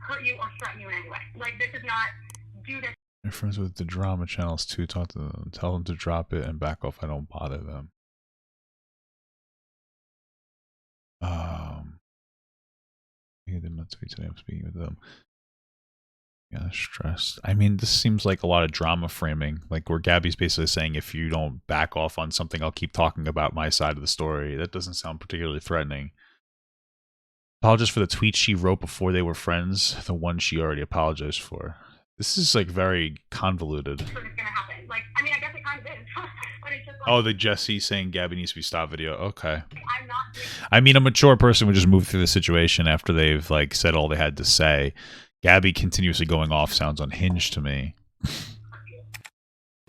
hurt you or threaten you in any way. Like this is not do this. They're friends with the drama channels too. Talk to them, tell them to drop it and back off. I don't bother them. I did not speak today. I'm speaking with them. Yeah, stressed. I mean, this seems like a lot of drama framing, like where Gabbie's basically saying, if you don't back off on something, I'll keep talking about my side of the story. That doesn't sound particularly threatening. Apologize for the tweet she wrote before they were friends, the one she already apologized for. This is like very convoluted. It's gonna happen. Like, I mean, I guess it kind of is. But it's just like, Oh, the Jessie saying Gabbie needs to be stopped video. Okay. I'm not doing I mean, a mature person would just move through the situation after they've like said all they had to say. Gabbie continuously going off sounds unhinged to me.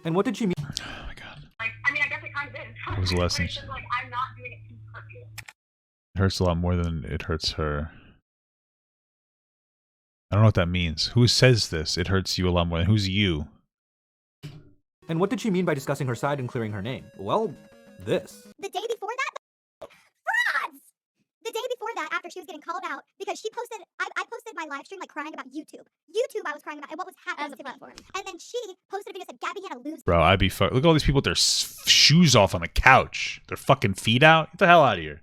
And what did she mean? Oh my god. like, I mean, I guess it kind of is. What was the last But thing it's she just like, I'm not doing it to hurt you. It hurts a lot more than it hurts her. I don't know what that means. Who says this? It hurts you a lot more than who's you? And what did she mean by discussing her side and clearing her name? Well, this. The day before that, frauds! The day before that, after she was getting called out, because she posted, I posted my live stream like crying about YouTube. YouTube I was crying about and what was happening to me. And then she posted a video that said Gabbie Hanna lose. Bro, I'd be fuck. Look at all these people with their shoes off on the couch. Their fucking feet out. Get the hell out of here.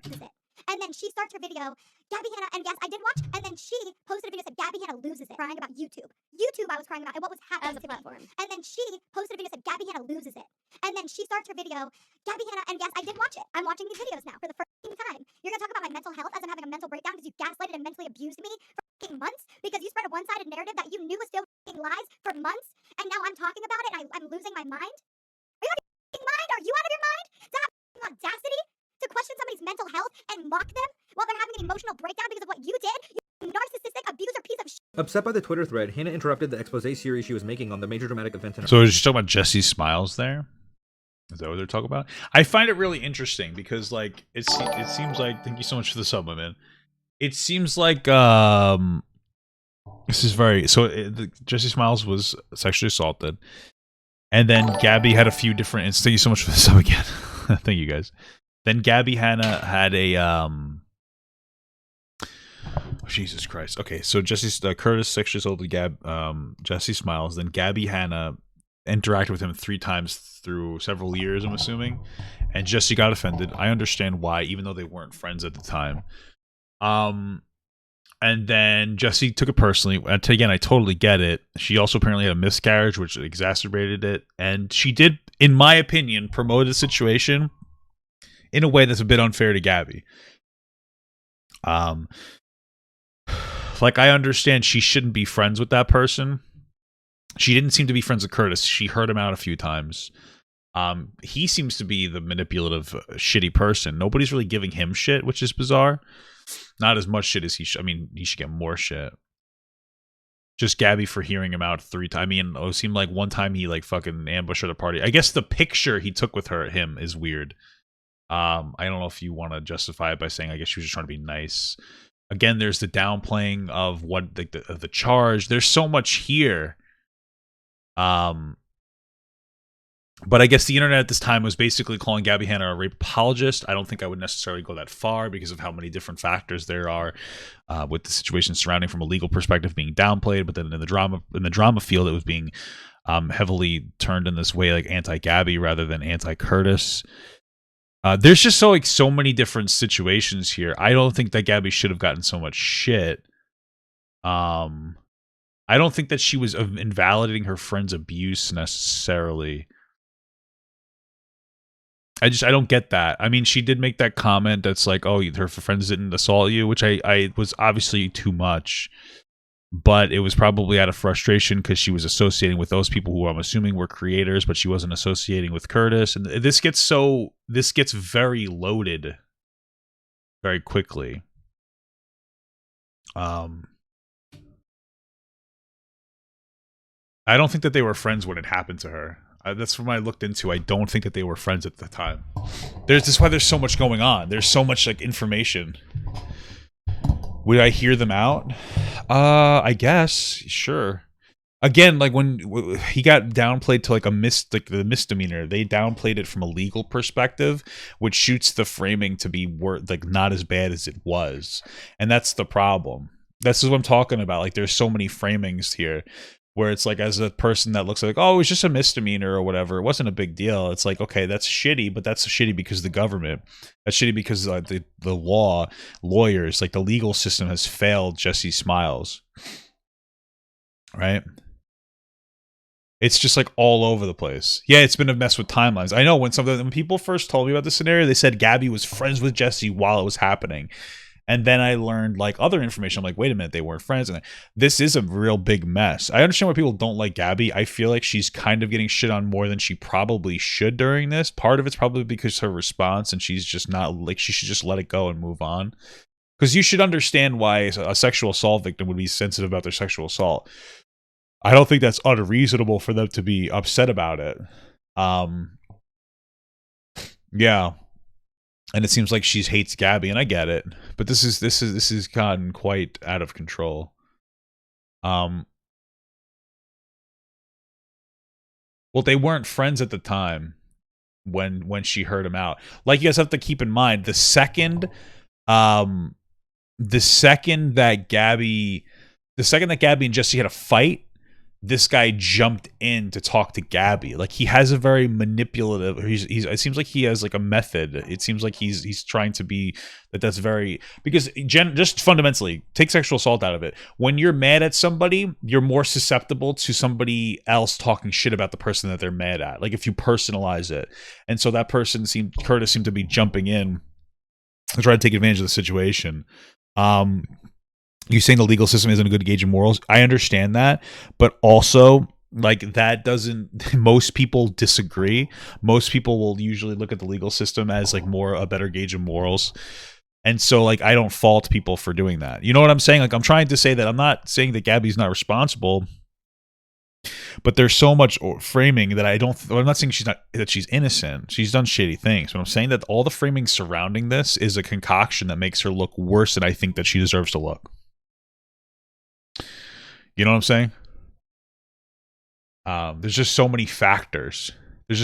And then she starts her video, Gabbie Hanna, and yes, I did watch, and then she posted a video that said Gabbie Hanna loses it, crying about YouTube. YouTube I was crying about and what was happening to me. And then she posted a video that said Gabbie Hanna loses it. And then she starts her video, Gabbie Hanna, and yes, I did watch it. I'm watching these videos now for the first time. You're gonna talk about my mental health as I'm having a mental breakdown because you gaslighted and mentally abused me for months because you spread a one-sided narrative that you knew was still lies for months, and now I'm talking about it and I'm losing my mind? Are you out of your mind? Are you out of your mind? To have audacity to question somebody's mental health and mock them while they're having an emotional breakdown because of what you did, you narcissistic abuser piece of shit. Upset by the Twitter thread, Hanna interrupted the expose series she was making on the major dramatic events in her. So is she talking about Jessie Smiles there? Is that what they're talking about? I find it really interesting because like it seems like, thank you so much for the sub, my man. It seems like this is very Jessie Smiles was sexually assaulted, and then Gabbie had a few different. Thank you so much for the sub again. Thank you guys. Then Gabbie Hanna had a oh, Jesus Christ. Okay, so Curtis sexually assaulted Jessie Smiles. Then Gabbie Hanna interacted with him 3 times through several years, I'm assuming, and Jesse got offended. I understand why, even though they weren't friends at the time. And then Jesse took it personally. And again, I totally get it. She also apparently had a miscarriage, which exacerbated it. And she did, in my opinion, promote the situation in a way that's a bit unfair to Gabbie. Like, I understand she shouldn't be friends with that person. She didn't seem to be friends with Curtis. She heard him out a few times. He seems to be the manipulative, shitty person. Nobody's really giving him shit, which is bizarre. Not as much shit as he should. I mean, he should get more shit. Just Gabbie for hearing him out 3 times. I mean, it seemed like one time he, like, fucking ambushed her at a party. I guess the picture he took with him is weird. I don't know if you want to justify it by saying, I guess she was just trying to be nice. Again, there's the downplaying of what the charge. There's so much here. But I guess the internet at this time was basically calling Gabbie Hanna a rape apologist. I don't think I would necessarily go that far because of how many different factors there are with the situation surrounding from a legal perspective being downplayed, but then in the drama field it was being heavily turned in this way, like anti-Gabbie rather than anti-Curtis. There's just so many different situations here. I don't think that Gabbie should have gotten so much shit. I don't think that she was invalidating her friend's abuse necessarily. I don't get that. I mean, she did make that comment that's like, oh, her friends didn't assault you, which I was obviously too much. But it was probably out of frustration because she was associating with those people who I'm assuming were creators, but she wasn't associating with Curtis. And this gets very loaded very quickly. I don't think that they were friends when it happened to her. That's from what I looked into. I don't think that they were friends at the time. That's why there's so much going on. There's so much like information. Would I hear them out? I guess, sure. Again, like when he got downplayed to like the misdemeanor, they downplayed it from a legal perspective, which shoots the framing to be like not as bad as it was, and that's the problem. This is what I'm talking about. Like, there's so many framings here. Where it's like, as a person that looks like, oh, it was just a misdemeanor or whatever, it wasn't a big deal. It's like, okay, that's shitty, but that's shitty because of the government. That's shitty because the lawyers, like the legal system has failed Jesse Smiles. Right? It's just like all over the place. Yeah, it's been a mess with timelines. I know when people first told me about this scenario, they said Gabbie was friends with Jesse while it was happening. And then I learned like other information. I'm like, wait a minute, they weren't friends. And this is a real big mess. I understand why people don't like Gabbie. I feel like she's kind of getting shit on more than she probably should during this. Part of it's probably because of her response, and she's just not like, she should just let it go and move on. Because you should understand why a sexual assault victim would be sensitive about their sexual assault. I don't think that's unreasonable for them to be upset about it. Yeah. And it seems like she hates Gabbie, and I get it. But this has gotten quite out of control. Well, they weren't friends at the time when she heard him out. Like, you guys have to keep in mind, the second that Gabbie and Jesse had a fight, this guy jumped in to talk to Gabbie. Like, he has a very manipulative. It seems like he has like a method. It seems like he's trying to be that's very, because just fundamentally, take sexual assault out of it. When you're mad at somebody, you're more susceptible to somebody else talking shit about the person that they're mad at. Like, if you personalize it, and so that person Curtis seemed to be jumping in to try to take advantage of the situation. You saying the legal system isn't a good gauge of morals. I understand that, but also, like, that doesn't, most people disagree. Most people will usually look at the legal system as like a better gauge of morals. And so, like, I don't fault people for doing that. You know what I'm saying? Like, I'm trying to say that I'm not saying that Gabbie's not responsible, but there's so much framing that I'm not saying she's innocent. She's done shitty things, but I'm saying that all the framing surrounding this is a concoction that makes her look worse than I think that she deserves to look. You know what I'm saying? There's just so many factors. In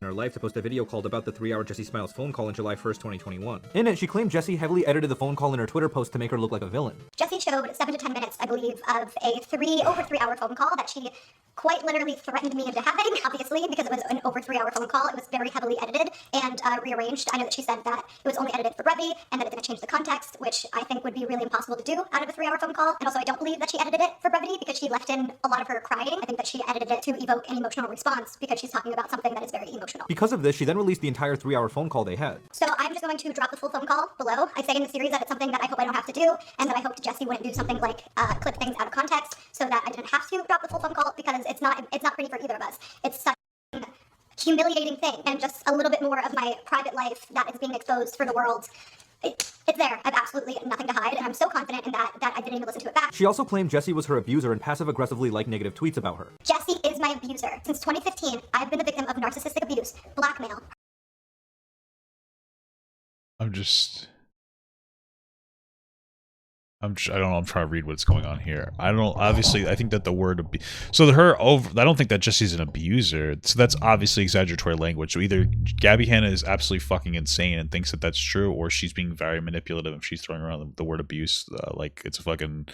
her life to post a video called about the 3-hour Jesse Smiles phone call on July 1st, 2021. In it, she claimed Jesse heavily edited the phone call in her Twitter post to make her look like a villain. Jesse showed 7 to 10 minutes, I believe, of a over 3-hour phone call that she quite literally threatened me into having, obviously, because it was an over 3-hour phone call. It was very heavily edited and rearranged. I know that she said that it was only edited for brevity and that it didn't change the context, which I think would be really impossible to do out of a 3-hour phone call. And also, I don't believe that she edited it for brevity because she left in a lot of her crying. I think that she edited it to evoke an emotional response because she's talking about something that is very emotional. Because of this, she then released the entire 3-hour phone call they had. So I'm just going to drop the full phone call below. I say in the series that it's something that I hope I don't have to do, and that I hoped Jesse wouldn't do something like clip things out of context, so that I didn't have to drop the full phone call, because it's not pretty for either of us. It's such a humiliating thing, and just a little bit more of my private life that is being exposed for the world. It's there. I have absolutely nothing to hide, and I'm so confident in that I didn't even listen to it back. She also claimed Jesse was her abuser and passive-aggressively liked negative tweets about her. Jesse is my abuser. Since 2015, I've been the victim of narcissistic abuse, blackmail. I don't know. I'm trying to read what's going on here. I don't know. Obviously, I think that the word I don't think that Jesse's an abuser. So that's obviously exaggeratory language. So either Gabbie Hanna is absolutely fucking insane and thinks that that's true, or she's being very manipulative and she's throwing around the word abuse like it's a fucking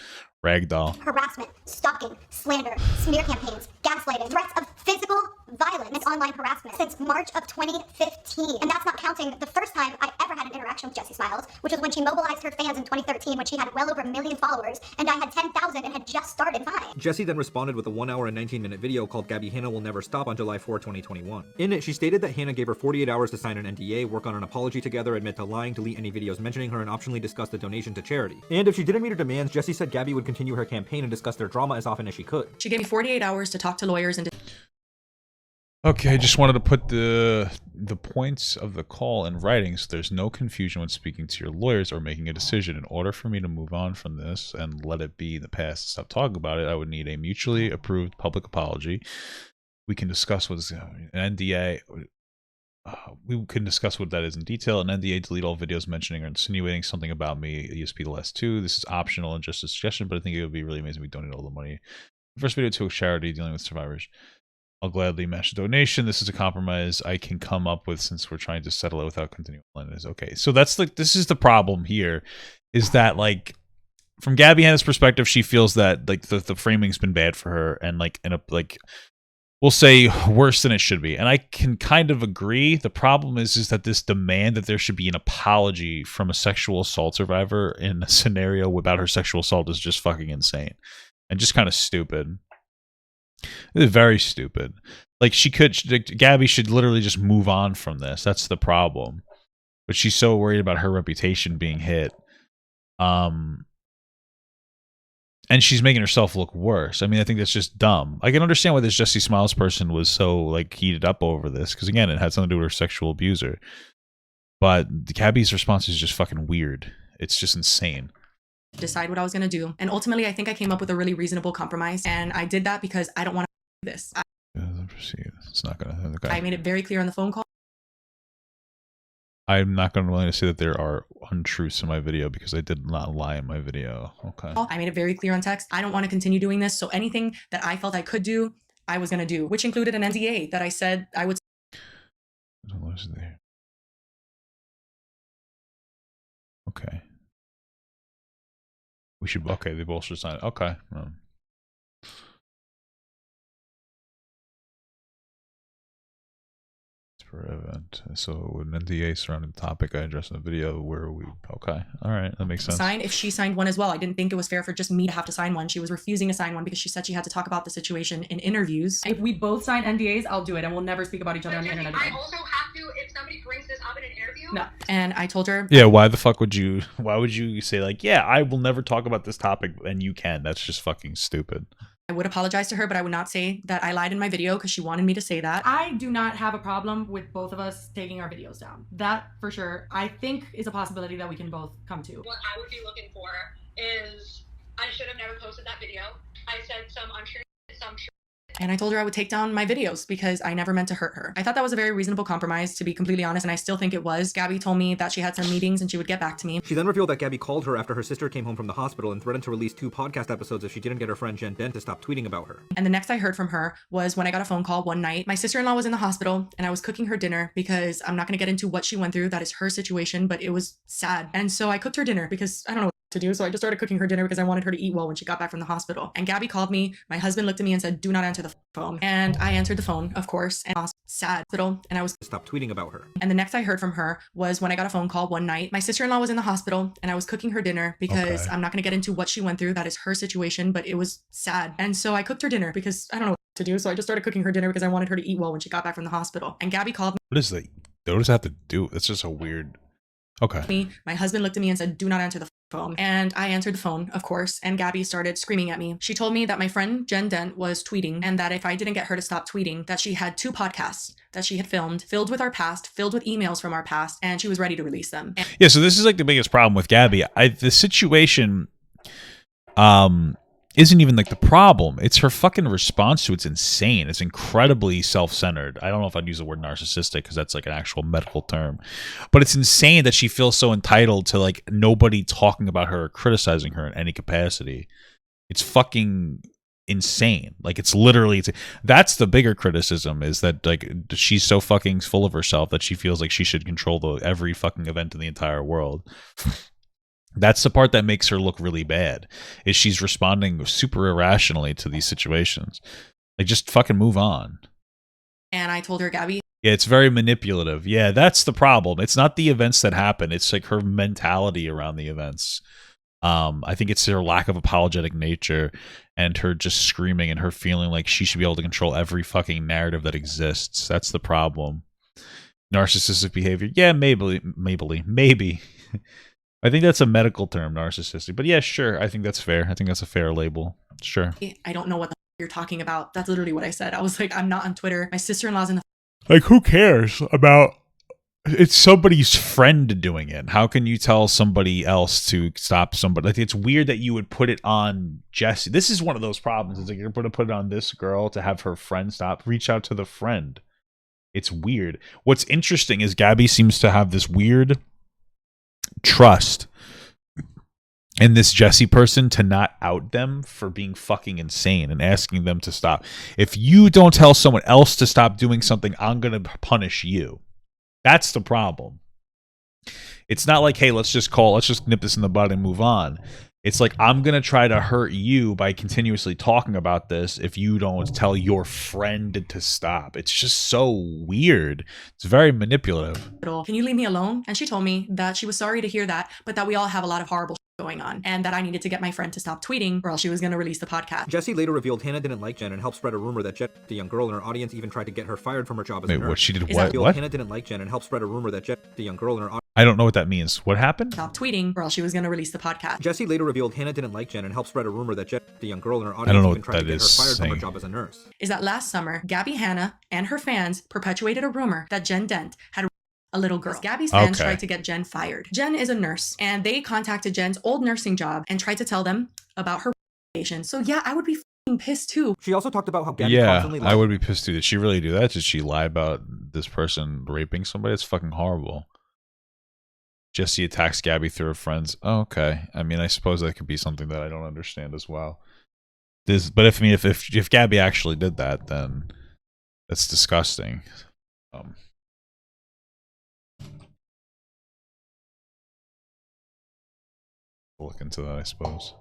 ragdoll. Harassment, stalking, slander, smear campaigns, gaslighting, threats of physical violence, and online harassment since March of 2015. And that's not counting the first time I ever had an interaction with Jessie Smiles, which was when she mobilized her fans in 2013 when she had well over 1 million followers and I had 10,000 and had just started Vine. Jesse then responded with a 1-hour and 19-minute video called Gabbie Hanna Will Never Stop on July 4, 2021. In it, she stated that Hanna gave her 48 hours to sign an NDA, work on an apology together, admit to lying, delete any videos mentioning her, and optionally discuss the donation to charity. And if she didn't meet her demands, Jesse said Gabbie would continue her campaign and discuss their drama as often as she could. She gave me 48 hours to talk to lawyers and Okay, I just wanted to put the points of the call in writing so there's no confusion when speaking to your lawyers or making a decision. In order for me to move on from this and let it be in the past and stop talking about it, I would need a mutually approved public apology. We can discuss what's an NDA. We can discuss what that is in detail. An NDA, delete all videos mentioning or insinuating something about me. ESP the last 2. This is optional and just a suggestion, but I think it would be really amazing if we donate all the money. First video to a charity dealing with survivors. I'll gladly match the donation. This is a compromise I can come up with since we're trying to settle it without continuing. Okay, so that's like, this is the problem here, is that like from Gabbie Hanna's perspective, she feels that like the framing's been bad for her, and like in a like we'll say worse than it should be. And I can kind of agree. The problem is that this demand that there should be an apology from a sexual assault survivor in a scenario about her sexual assault is just fucking insane and just kind of stupid. It's very stupid. Like Gabbie should literally just move on from this. That's the problem. But she's so worried about her reputation being hit. And she's making herself look worse. I mean, I think that's just dumb. I can understand why this Jessie Smiles person was so like heated up over this, because again, it had something to do with her sexual abuser. But Gabbie's response is just fucking weird. It's just insane. Decide what I was going to do. And ultimately, I think I came up with a really reasonable compromise. And I did that because I don't want to do this. It's not going to. Okay. I made it very clear on the phone call. I'm not going to say that there are untruths in my video because I did not lie in my video. Okay. I made it very clear on text. I don't want to continue doing this. So anything that I felt I could do, I was going to do, which included an NDA that I said I would. Okay. We should. Okay, they both should sign it. Okay. Per event. So an NDA surrounding the topic I addressed in the video where we. Okay. All right. That makes sense. Sign if she signed one as well. I didn't think it was fair for just me to have to sign one. She was refusing to sign one because she said she had to talk about the situation in interviews. If we both sign NDAs, I'll do it, and we'll never speak about each other on the internet again. I also have to if somebody brings this up in an interview. No. And I told her. Yeah. Why the fuck would you? Why would you say like, yeah, I will never talk about this topic, and you can? That's just fucking stupid. I would apologize to her, but I would not say that I lied in my video because she wanted me to say that. I do not have a problem with both of us taking our videos down. That, for sure, I think is a possibility that we can both come to. What I would be looking for is, I should have never posted that video. I said some untrue, some true. And I told her I would take down my videos because I never meant to hurt her. I thought that was a very reasonable compromise, to be completely honest, and I still think it was. Gabbie told me that she had some meetings and she would get back to me. She then revealed that Gabbie called her after her sister came home from the hospital and threatened to release 2 podcast episodes if she didn't get her friend Jen Dent to stop tweeting about her. And the next I heard from her was when I got a phone call one night. My sister-in-law was in the hospital and I was cooking her dinner because I'm not going to get into what she went through. That is her situation, but it was sad. And so I cooked her dinner because I don't know. to do, so I just started cooking her dinner because I wanted her to eat well when she got back from the hospital. And Gabbie called me. My husband looked at me and said, do not answer the phone. And I answered the phone, of course, and I was sad, and I was Stop tweeting about her. And the next I heard from her was when I got a phone call one night. My sister-in-law was in the hospital and I was cooking her dinner because I'm not going to get into what she went through. That is her situation, but it was sad. And so I cooked her dinner because I don't know what to do. So I just started cooking her dinner because I wanted her to eat well when she got back from the hospital. And Gabbie called me. What is that? What does that have to do? It's just a weird. Okay. My husband looked at me and said, do not answer the phone. And I answered the phone, of course, and Gabbie started screaming at me. She told me that my friend Jen Dent was tweeting and that if I didn't get her to stop tweeting, that she had 2 podcasts that she had filmed, filled with our past, filled with emails from our past, and she was ready to release them. Yeah, so this is like the biggest problem with Gabbie. The situation isn't even like the problem. It's her fucking response to it's insane. It's incredibly self-centered. I don't know if I'd use the word narcissistic because that's like an actual medical term. But it's insane that she feels so entitled to like nobody talking about her or criticizing her in any capacity. It's fucking insane. Like it's literally that's the bigger criticism, is that like she's so fucking full of herself that she feels like she should control every fucking event in the entire world. That's the part that makes her look really bad, is she's responding super irrationally to these situations. Like, just fucking move on. And I told her, Gabbie. Yeah, it's very manipulative. Yeah, that's the problem. It's not the events that happen. It's like her mentality around the events. I think it's her lack of apologetic nature and her just screaming and her feeling like she should be able to control every fucking narrative that exists. That's the problem. Narcissistic behavior. Yeah, maybe. I think that's a medical term, narcissistic. But yeah, sure. I think that's fair. I think that's a fair label. Sure. I don't know what the you're talking about. That's literally what I said. I was like, I'm not on Twitter. My sister-in-law's in the like, who cares about it's somebody's friend doing it? How can you tell somebody else to stop somebody? Like, it's weird that you would put it on Jesse. This is one of those problems. It's like you're going to put it on this girl to have her friend stop. Reach out to the friend. It's weird. What's interesting is Gabbie seems to have this weird trust in this Jesse person to not out them for being fucking insane and asking them to stop. If you don't tell someone else to stop doing something, I'm going to punish you. That's the problem. It's not like, hey, let's just nip this in the bud and move on. It's like, I'm going to try to hurt you by continuously talking about this if you don't tell your friend to stop. It's just so weird. It's very manipulative. Can you leave me alone? And she told me that she was sorry to hear that, but that we all have a lot of horrible going on and that I needed to get my friend to stop tweeting or else she was going to release the podcast. Jessie later revealed Hannah didn't like Jen and helped spread a rumor that Jen, the young girl in her audience, even tried to get her fired from her job as a nurse. What? She did what? Hannah didn't like Jen and helped spread a rumor that Jen, the young girl in her audience. I don't know what that means. What happened? Stop tweeting or else she was going to release the podcast. Jessie later revealed Hannah didn't like Jen and helped spread a rumor that Jen, the young girl in her audience, even tried to get her fired from her job as a nurse. Is that last summer, Gabbie Hanna and her fans perpetuated a rumor that Jen Dent had a little girl. Gabbie's fans tried to get Jen fired. Jen is a nurse, and they contacted Jen's old nursing job and tried to tell them about her patient. So yeah, I would be f***ing pissed too. She also talked about how Gabbie constantly lied. I would be pissed too. Did she really do that? Did she lie about this person raping somebody? It's fucking horrible. Jesse attacks Gabbie through her friends. Oh, okay. I mean, I suppose that could be something that I don't understand as well. But if Gabbie actually did that, then that's disgusting. Look into that, I suppose.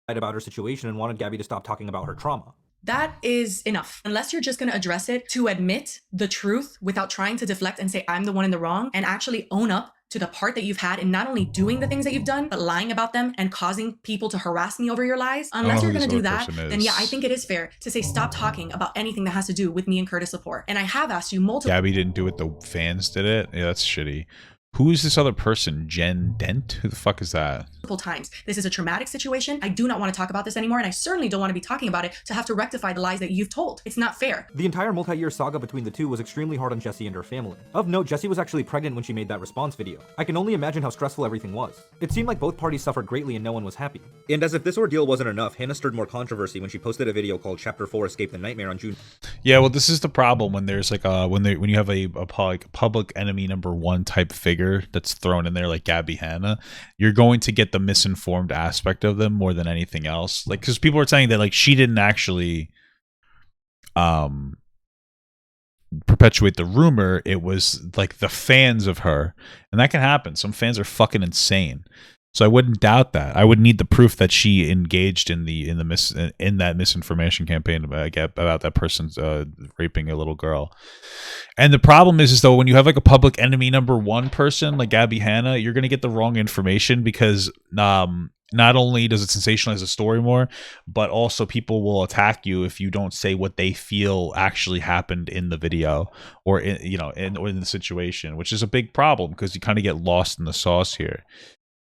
About her situation and wanted Gabbie to stop talking about her trauma. That is enough. Unless you're just going to address it to admit the truth without trying to deflect and say, I'm the one in the wrong, and actually own up to the part that you've had in not only doing the things that you've done, but lying about them and causing people to harass me over your lies. Unless you're going to do that, then yeah, I think it is fair to say stop talking about anything that has to do with me and Curtis support. And I have asked you multiple. Gabbie didn't do it, the fans did it? Yeah, that's shitty. Who is this other person? Jen Dent? Who the fuck is that? Times. This is a traumatic situation. I do not want to talk about this anymore, and I certainly don't want to be talking about it to have to rectify the lies that you've told. It's not fair. The entire multi-year saga between the two was extremely hard on Jessie and her family. Of note, Jessie was actually pregnant when she made that response video. I can only imagine how stressful everything was. It seemed like both parties suffered greatly and no one was happy. And as if this ordeal wasn't enough, Hannah stirred more controversy when she posted a video called Chapter 4 Escape the Nightmare on June. Yeah, well, this is the problem when there's like when you have a public enemy #1 type figure that's thrown in there like Gabbie Hanna, you're going to get the misinformed aspect of them more than anything else. Like, because people are saying that like she didn't actually perpetuate the rumor, it was like the fans of her, and that can happen. Some fans are fucking insane. So I wouldn't doubt that. I would need the proof that she engaged in that misinformation campaign about that person raping a little girl. And the problem is though, when you have like a public enemy #1 person like Gabbie Hanna, you're gonna get the wrong information because not only does it sensationalize the story more, but also people will attack you if you don't say what they feel actually happened in the video or in the situation, which is a big problem because you kind of get lost in the sauce here.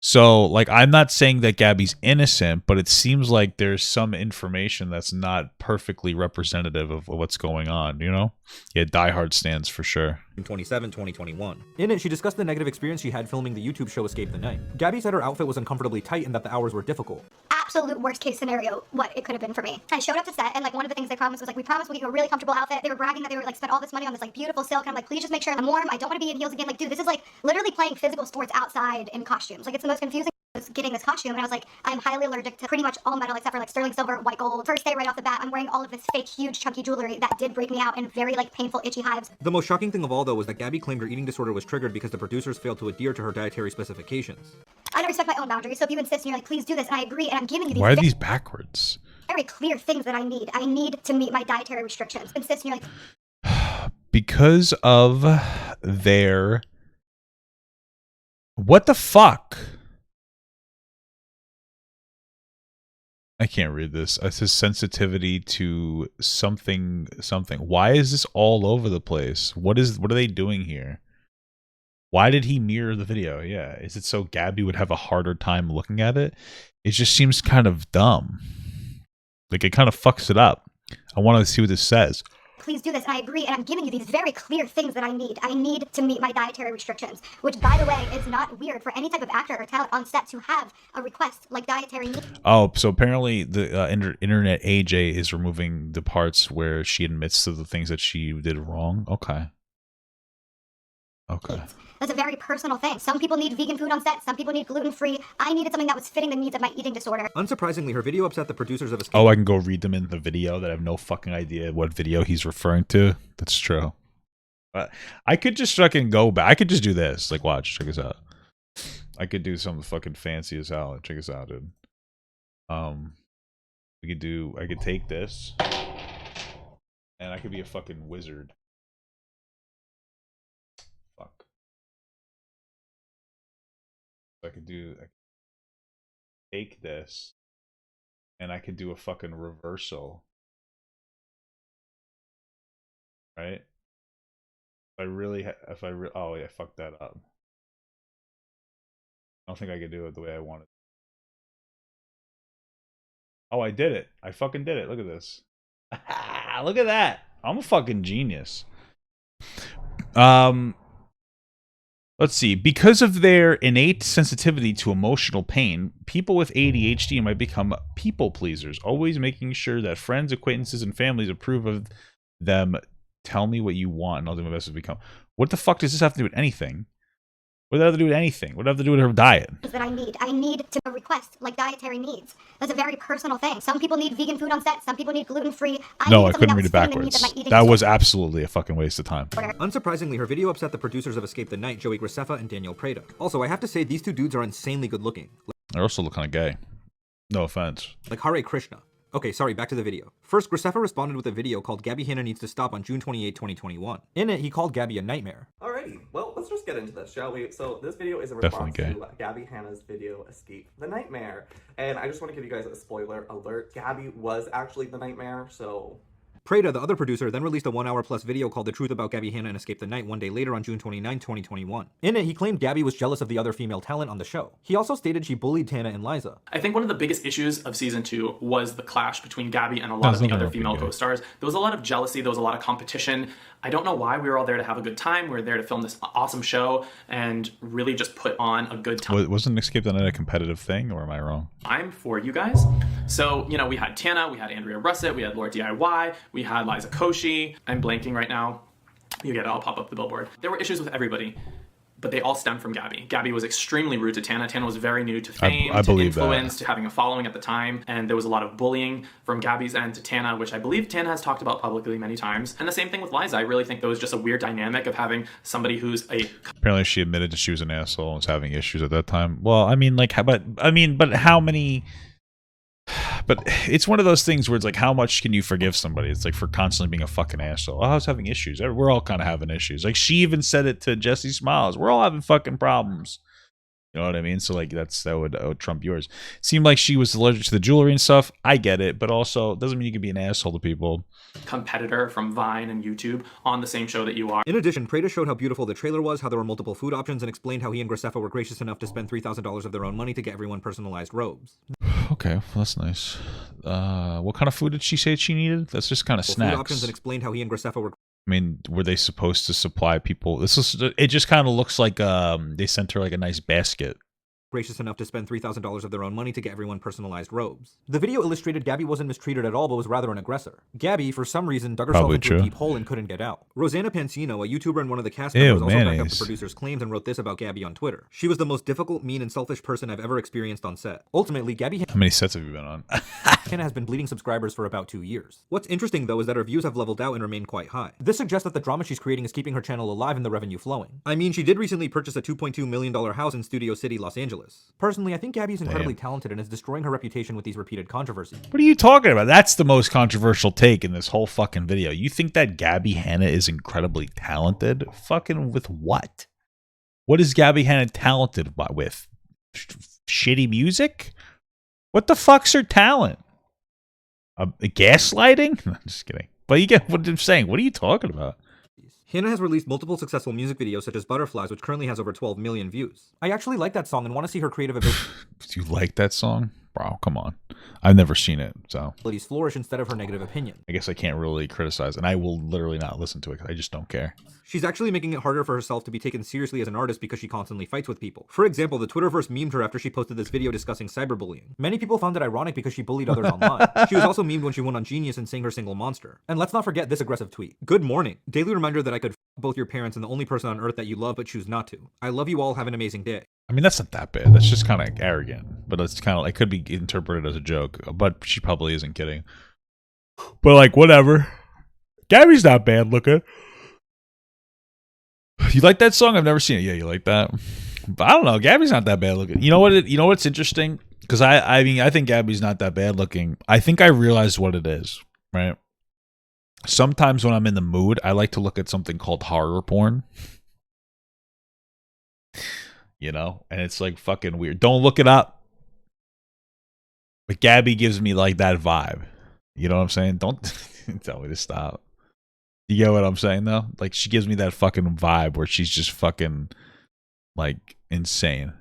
So, like, I'm not saying that Gabbie's innocent, but it seems like there's some information that's not perfectly representative of what's going on, you know? Yeah, Die Hard stands for sure. 2021. In it, she discussed the negative experience she had filming the YouTube show Escape the Night. Gabbie said her outfit was uncomfortably tight and that the hours were difficult. Absolute worst case scenario, what it could have been for me. I showed up to set, and like one of the things they promised was like, we promised we'll get you a really comfortable outfit. They were bragging that they were like spent all this money on this like beautiful silk, and I'm like, please just make sure I'm warm. I don't want to be in heels again. Like, dude, this is like literally playing physical sports outside in costumes. Like, it's the most confusing. Getting this costume, and I was like, I'm highly allergic to pretty much all metal except for like sterling silver, white gold. First day right off the bat, I'm wearing all of this fake huge chunky jewelry that did break me out in very like painful itchy hives. The most shocking thing of all though was that Gabbie claimed her eating disorder was triggered because the producers failed to adhere to her dietary specifications. I respect my own boundaries, so if you insist and you're like, please do this, and I agree, and I'm giving you these Why are these backwards? very clear things that I need to meet my dietary restrictions. Insist and you're like, because of their what the fuck? I can't read this. It says sensitivity to something. Why is this all over the place? What are they doing here? Why did he mirror the video? Yeah, is it so Gabbie would have a harder time looking at it? It just seems kind of dumb. Like it kind of fucks it up. I want to see what this says. please do this, and I agree, and I'm giving you these very clear things that I need to meet my dietary restrictions, which, by the way, is not weird for any type of actor or talent on set to have a request like dietary needs. Oh, so apparently the InternetAjay is removing the parts where she admits to the things that she did wrong. Okay. Okay. That's a very personal thing. Some people need vegan food on set. Some people need gluten-free. I needed something that was fitting the needs of my eating disorder. Unsurprisingly, her video upset the producers of Escape. Oh, I can go read them in the video that I have no fucking idea what video he's referring to. That's true. But I could just fucking go back. I could just do this. Like, watch. Check this out. I could do something fucking fancy as hell. Check this out, dude. I could take this. And I could be a fucking wizard. Fuck. I could take this, and I could do a fucking reversal, right? Oh yeah, fuck that up. I don't think I could do it the way I wanted. Oh, I did it. I fucking did it. Look at this. Look at that. I'm a fucking genius. Let's see. Because of their innate sensitivity to emotional pain, people with ADHD might become people pleasers, always making sure that friends, acquaintances, and families approve of them. Tell me what you want, and I'll do my best to become. What the fuck does this have to do with anything? What does that have to do with anything? What does that have to do with her diet? That I need to request like dietary needs. That's a very personal thing. Some people need vegan food on set. Some people need gluten-free. No, I couldn't read it backwards. That was absolutely a fucking waste of time. Unsurprisingly, her video upset the producers of Escape the Night, Joey Graceffa and Daniel Prada. Also, I have to say, these two dudes are insanely good looking. They also look kind of gay. No offense. Like Hare Krishna. Okay, sorry, back to the video. First, Graceffa responded with a video called Gabbie Hanna Needs to Stop on June 28, 2021. In it, he called Gabbie a nightmare. Alrighty, well, let's just get into this, shall we? So this video is a response to Gabbie Hanna's video, Escape the Nightmare. And I just want to give you guys a spoiler alert. Gabbie was actually the nightmare, so... Prada, the other producer, then released a 1-hour-plus video called The Truth About Gabbie Hanna and Escape the Night one day later on June 29, 2021. In it, he claimed Gabbie was jealous of the other female talent on the show. He also stated she bullied Tana and Liza. I think one of the biggest issues of season 2 was the clash between Gabbie and a lot of the other female co-stars. There was a lot of jealousy, there was a lot of competition. I don't know why. We were all there to have a good time. We were there to film this awesome show and really just put on a good time. Wasn't Escape the Night a competitive thing, or am I wrong? I'm for you guys. So, you know, we had Tana, we had Andrea Russett, we had Laura DIY, we had Liza Koshy. I'm blanking right now. You get it, I'll pop up the billboard. There were issues with everybody. but they all stem from Gabbie. Gabbie was extremely rude to Tana. Tana was very new to fame, I to believe influence, that. to having a following at the time, and there was a lot of bullying from Gabbie's end to Tana, which I believe Tana has talked about publicly many times. And the same thing with Liza. I really think there was just a weird dynamic of having somebody who's a... Apparently she admitted that she was an asshole and was having issues at that time. Well, I mean, like, but how many... But it's one of those things where it's like, how much can you forgive somebody? It's like for constantly being a fucking asshole. Oh, I was having issues. We're all kind of having issues. Like she even said it to Jesse Smiles. We're all having fucking problems. You know what I mean? So like that would trump yours. It seemed like she was allergic to the jewelry and stuff. I get it, but also it doesn't mean you can be an asshole to people. Competitor from Vine and YouTube on the same show that you are. In addition, Prada showed how beautiful the trailer was, how there were multiple food options, and explained how he and Graceffa were gracious enough to spend $3,000 of their own money to get everyone personalized robes. Okay, well, that's nice. What kind of food did she say she needed? That's just kind of snacks. Food options, and explained how he and Graceffa were... I mean, were they supposed to supply people? It just kind of looks like they sent her like a nice basket. Gracious enough to spend $3,000 of their own money to get everyone personalized robes. The video illustrated Gabbie wasn't mistreated at all, but was rather an aggressor. Gabbie, for some reason, dug herself into a deep hole and couldn't get out. Rosanna Pansino, a YouTuber and one of the cast members, also backed up the producer's claims and wrote this about Gabbie on Twitter. She was the most difficult, mean, and selfish person I've ever experienced on set. Ultimately, Gabbie... How many sets have you been on? Hanna has been bleeding subscribers for about 2 years. What's interesting, though, is that her views have leveled out and remain quite high. This suggests that the drama she's creating is keeping her channel alive and the revenue flowing. I mean, she did recently purchase a $2.2 million house in Studio City, Los Angeles. Personally, I think Gabbie's incredibly talented and is destroying her reputation with these repeated controversies. What are you talking about? That's the most controversial take in this whole fucking video. You think that Gabbie Hanna is incredibly talented? Fucking with what? What is Gabbie Hanna talented with? Shitty music? What the fuck's her talent? Gaslighting? I'm just kidding. But you get what I'm saying. What are you talking about? Hanna has released multiple successful music videos such as Butterflies, which currently has over 12 million views. I actually like that song and want to see her creative abilities. Do you like that song? Bro, come on. I've never seen it, so. Flourish instead of her negative opinion. I guess I can't really criticize, and I will literally not listen to it because I just don't care. She's actually making it harder for herself to be taken seriously as an artist because she constantly fights with people. For example, the Twitterverse memed her after she posted this video discussing cyberbullying. Many people found it ironic because she bullied others online. She was also memed when she went on Genius and sang her single Monster. And let's not forget this aggressive tweet. Good morning. Daily reminder that I could f both your parents and the only person on earth that you love but choose not to. I love you all. Have an amazing day. I mean, that's not that bad. That's just kind of arrogant. But it's kind of, it could be interpreted as a joke. But she probably isn't kidding. But like, whatever. Gabbie's not bad looking. You like that song? I've never seen it. Yeah, you like that? But I don't know. Gabbie's not that bad looking. You know what? You know what's interesting? Because I mean, I think Gabbie's not that bad looking. I think I realized what it is, right? Sometimes when I'm in the mood, I like to look at something called horror porn. You know? And it's like fucking weird. Don't look it up. But Gabbie gives me like that vibe. You know what I'm saying? Don't tell me to stop. You get what I'm saying though? Like she gives me that fucking vibe where she's just fucking like insane.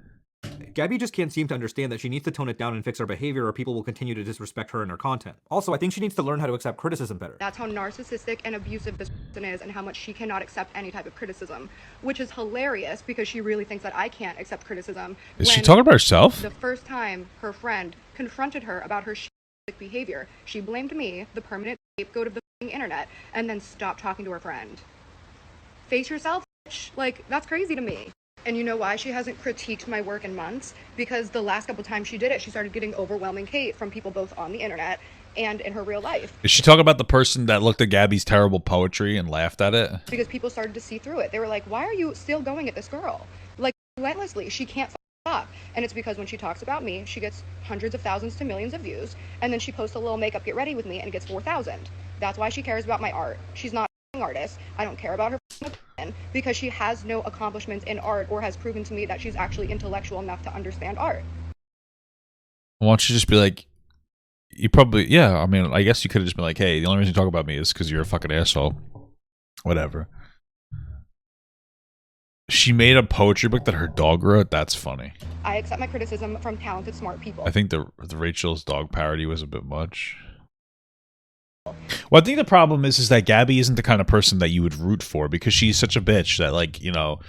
Gabbie just can't seem to understand that she needs to tone it down and fix her behavior or people will continue to disrespect her and her content. Also, I think she needs to learn how to accept criticism better. That's how narcissistic and abusive this person is and how much she cannot accept any type of criticism, which is hilarious because she really thinks that I can't accept criticism. Is she talking about herself? The first time her friend confronted her about her behavior, she blamed me, the permanent scapegoat of the internet, and then stopped talking to her friend. Face yourself, bitch. Like, that's crazy to me. And you know why she hasn't critiqued my work in months? Because the last couple times she did it, she started getting overwhelming hate from people both on the internet and in her real life. Is she talking about the person that looked at Gabbie's terrible poetry and laughed at it? Because people started to see through it. They were like, why are you still going at this girl? Like, relentlessly. She can't stop. And it's because when she talks about me, she gets hundreds of thousands to millions of views. And then she posts a little makeup get ready with me and gets 4,000. That's why she cares about my art. She's not an artist. I don't care about her opinion because she has no accomplishments in art or has proven to me that she's actually intellectual enough to understand art. Why don't you just be like, you probably, yeah, I mean, I guess you could have just been like, hey, the only reason you talk about me is because you're a fucking asshole. Whatever. She made a poetry book that her dog wrote. That's funny. I accept my criticism from talented, smart people. I think the Rachel's dog parody was a bit much. Well, I think the problem is that Gabbie isn't the kind of person that you would root for because she's such a bitch that, like, you know,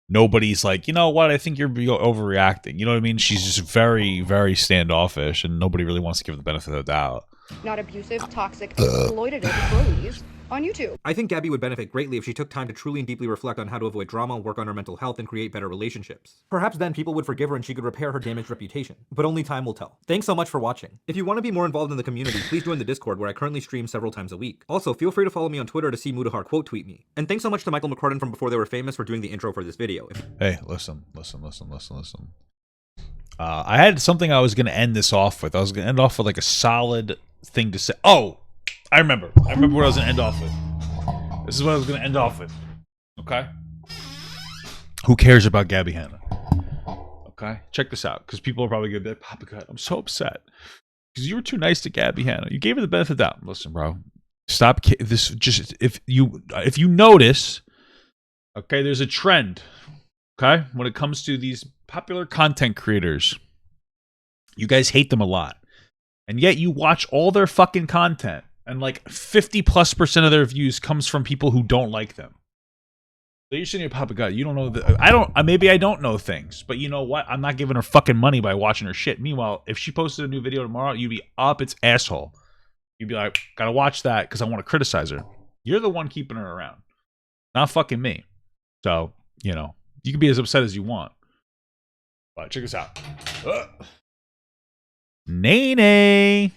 nobody's like, you know what, I think you're overreacting. You know what I mean? She's just very, very standoffish and nobody really wants to give her the benefit of the doubt. Not abusive, toxic, exploitative bullies on YouTube. I think Gabbie would benefit greatly if she took time to truly and deeply reflect on how to avoid drama, work on her mental health, and create better relationships. Perhaps then people would forgive her and she could repair her damaged reputation. But only time will tell. Thanks so much for watching. If you want to be more involved in the community, please join the Discord where I currently stream several times a week. Also, feel free to follow me on Twitter to see Mudahar quote tweet me. And thanks so much to Michael McCartan from Before They Were Famous for doing the intro for this video. Hey, listen. I had something I was going to end this off with. I was going to end off with like a solid thing to say. Oh, I remember what I was going to end off with. This is what I was going to end off with. Okay? Who cares about Gabbie Hanna? Okay? Check this out. Because people are probably going to be like, Papa God, I'm so upset. Because you were too nice to Gabbie Hanna. You gave her the benefit of the doubt. Listen, bro. Stop this. Just if you notice, okay, there's a trend. Okay? When it comes to these popular content creators, you guys hate them a lot. And yet you watch all their fucking content. And like 50+% of their views comes from people who don't like them. So you're sitting here, Papa God, you don't know. Maybe I don't know things, but you know what? I'm not giving her fucking money by watching her shit. Meanwhile, if she posted a new video tomorrow, you'd be up its asshole. You'd be like, gotta watch that because I want to criticize her. You're the one keeping her around, not fucking me. So, you know, you can be as upset as you want. But check this out. Nene.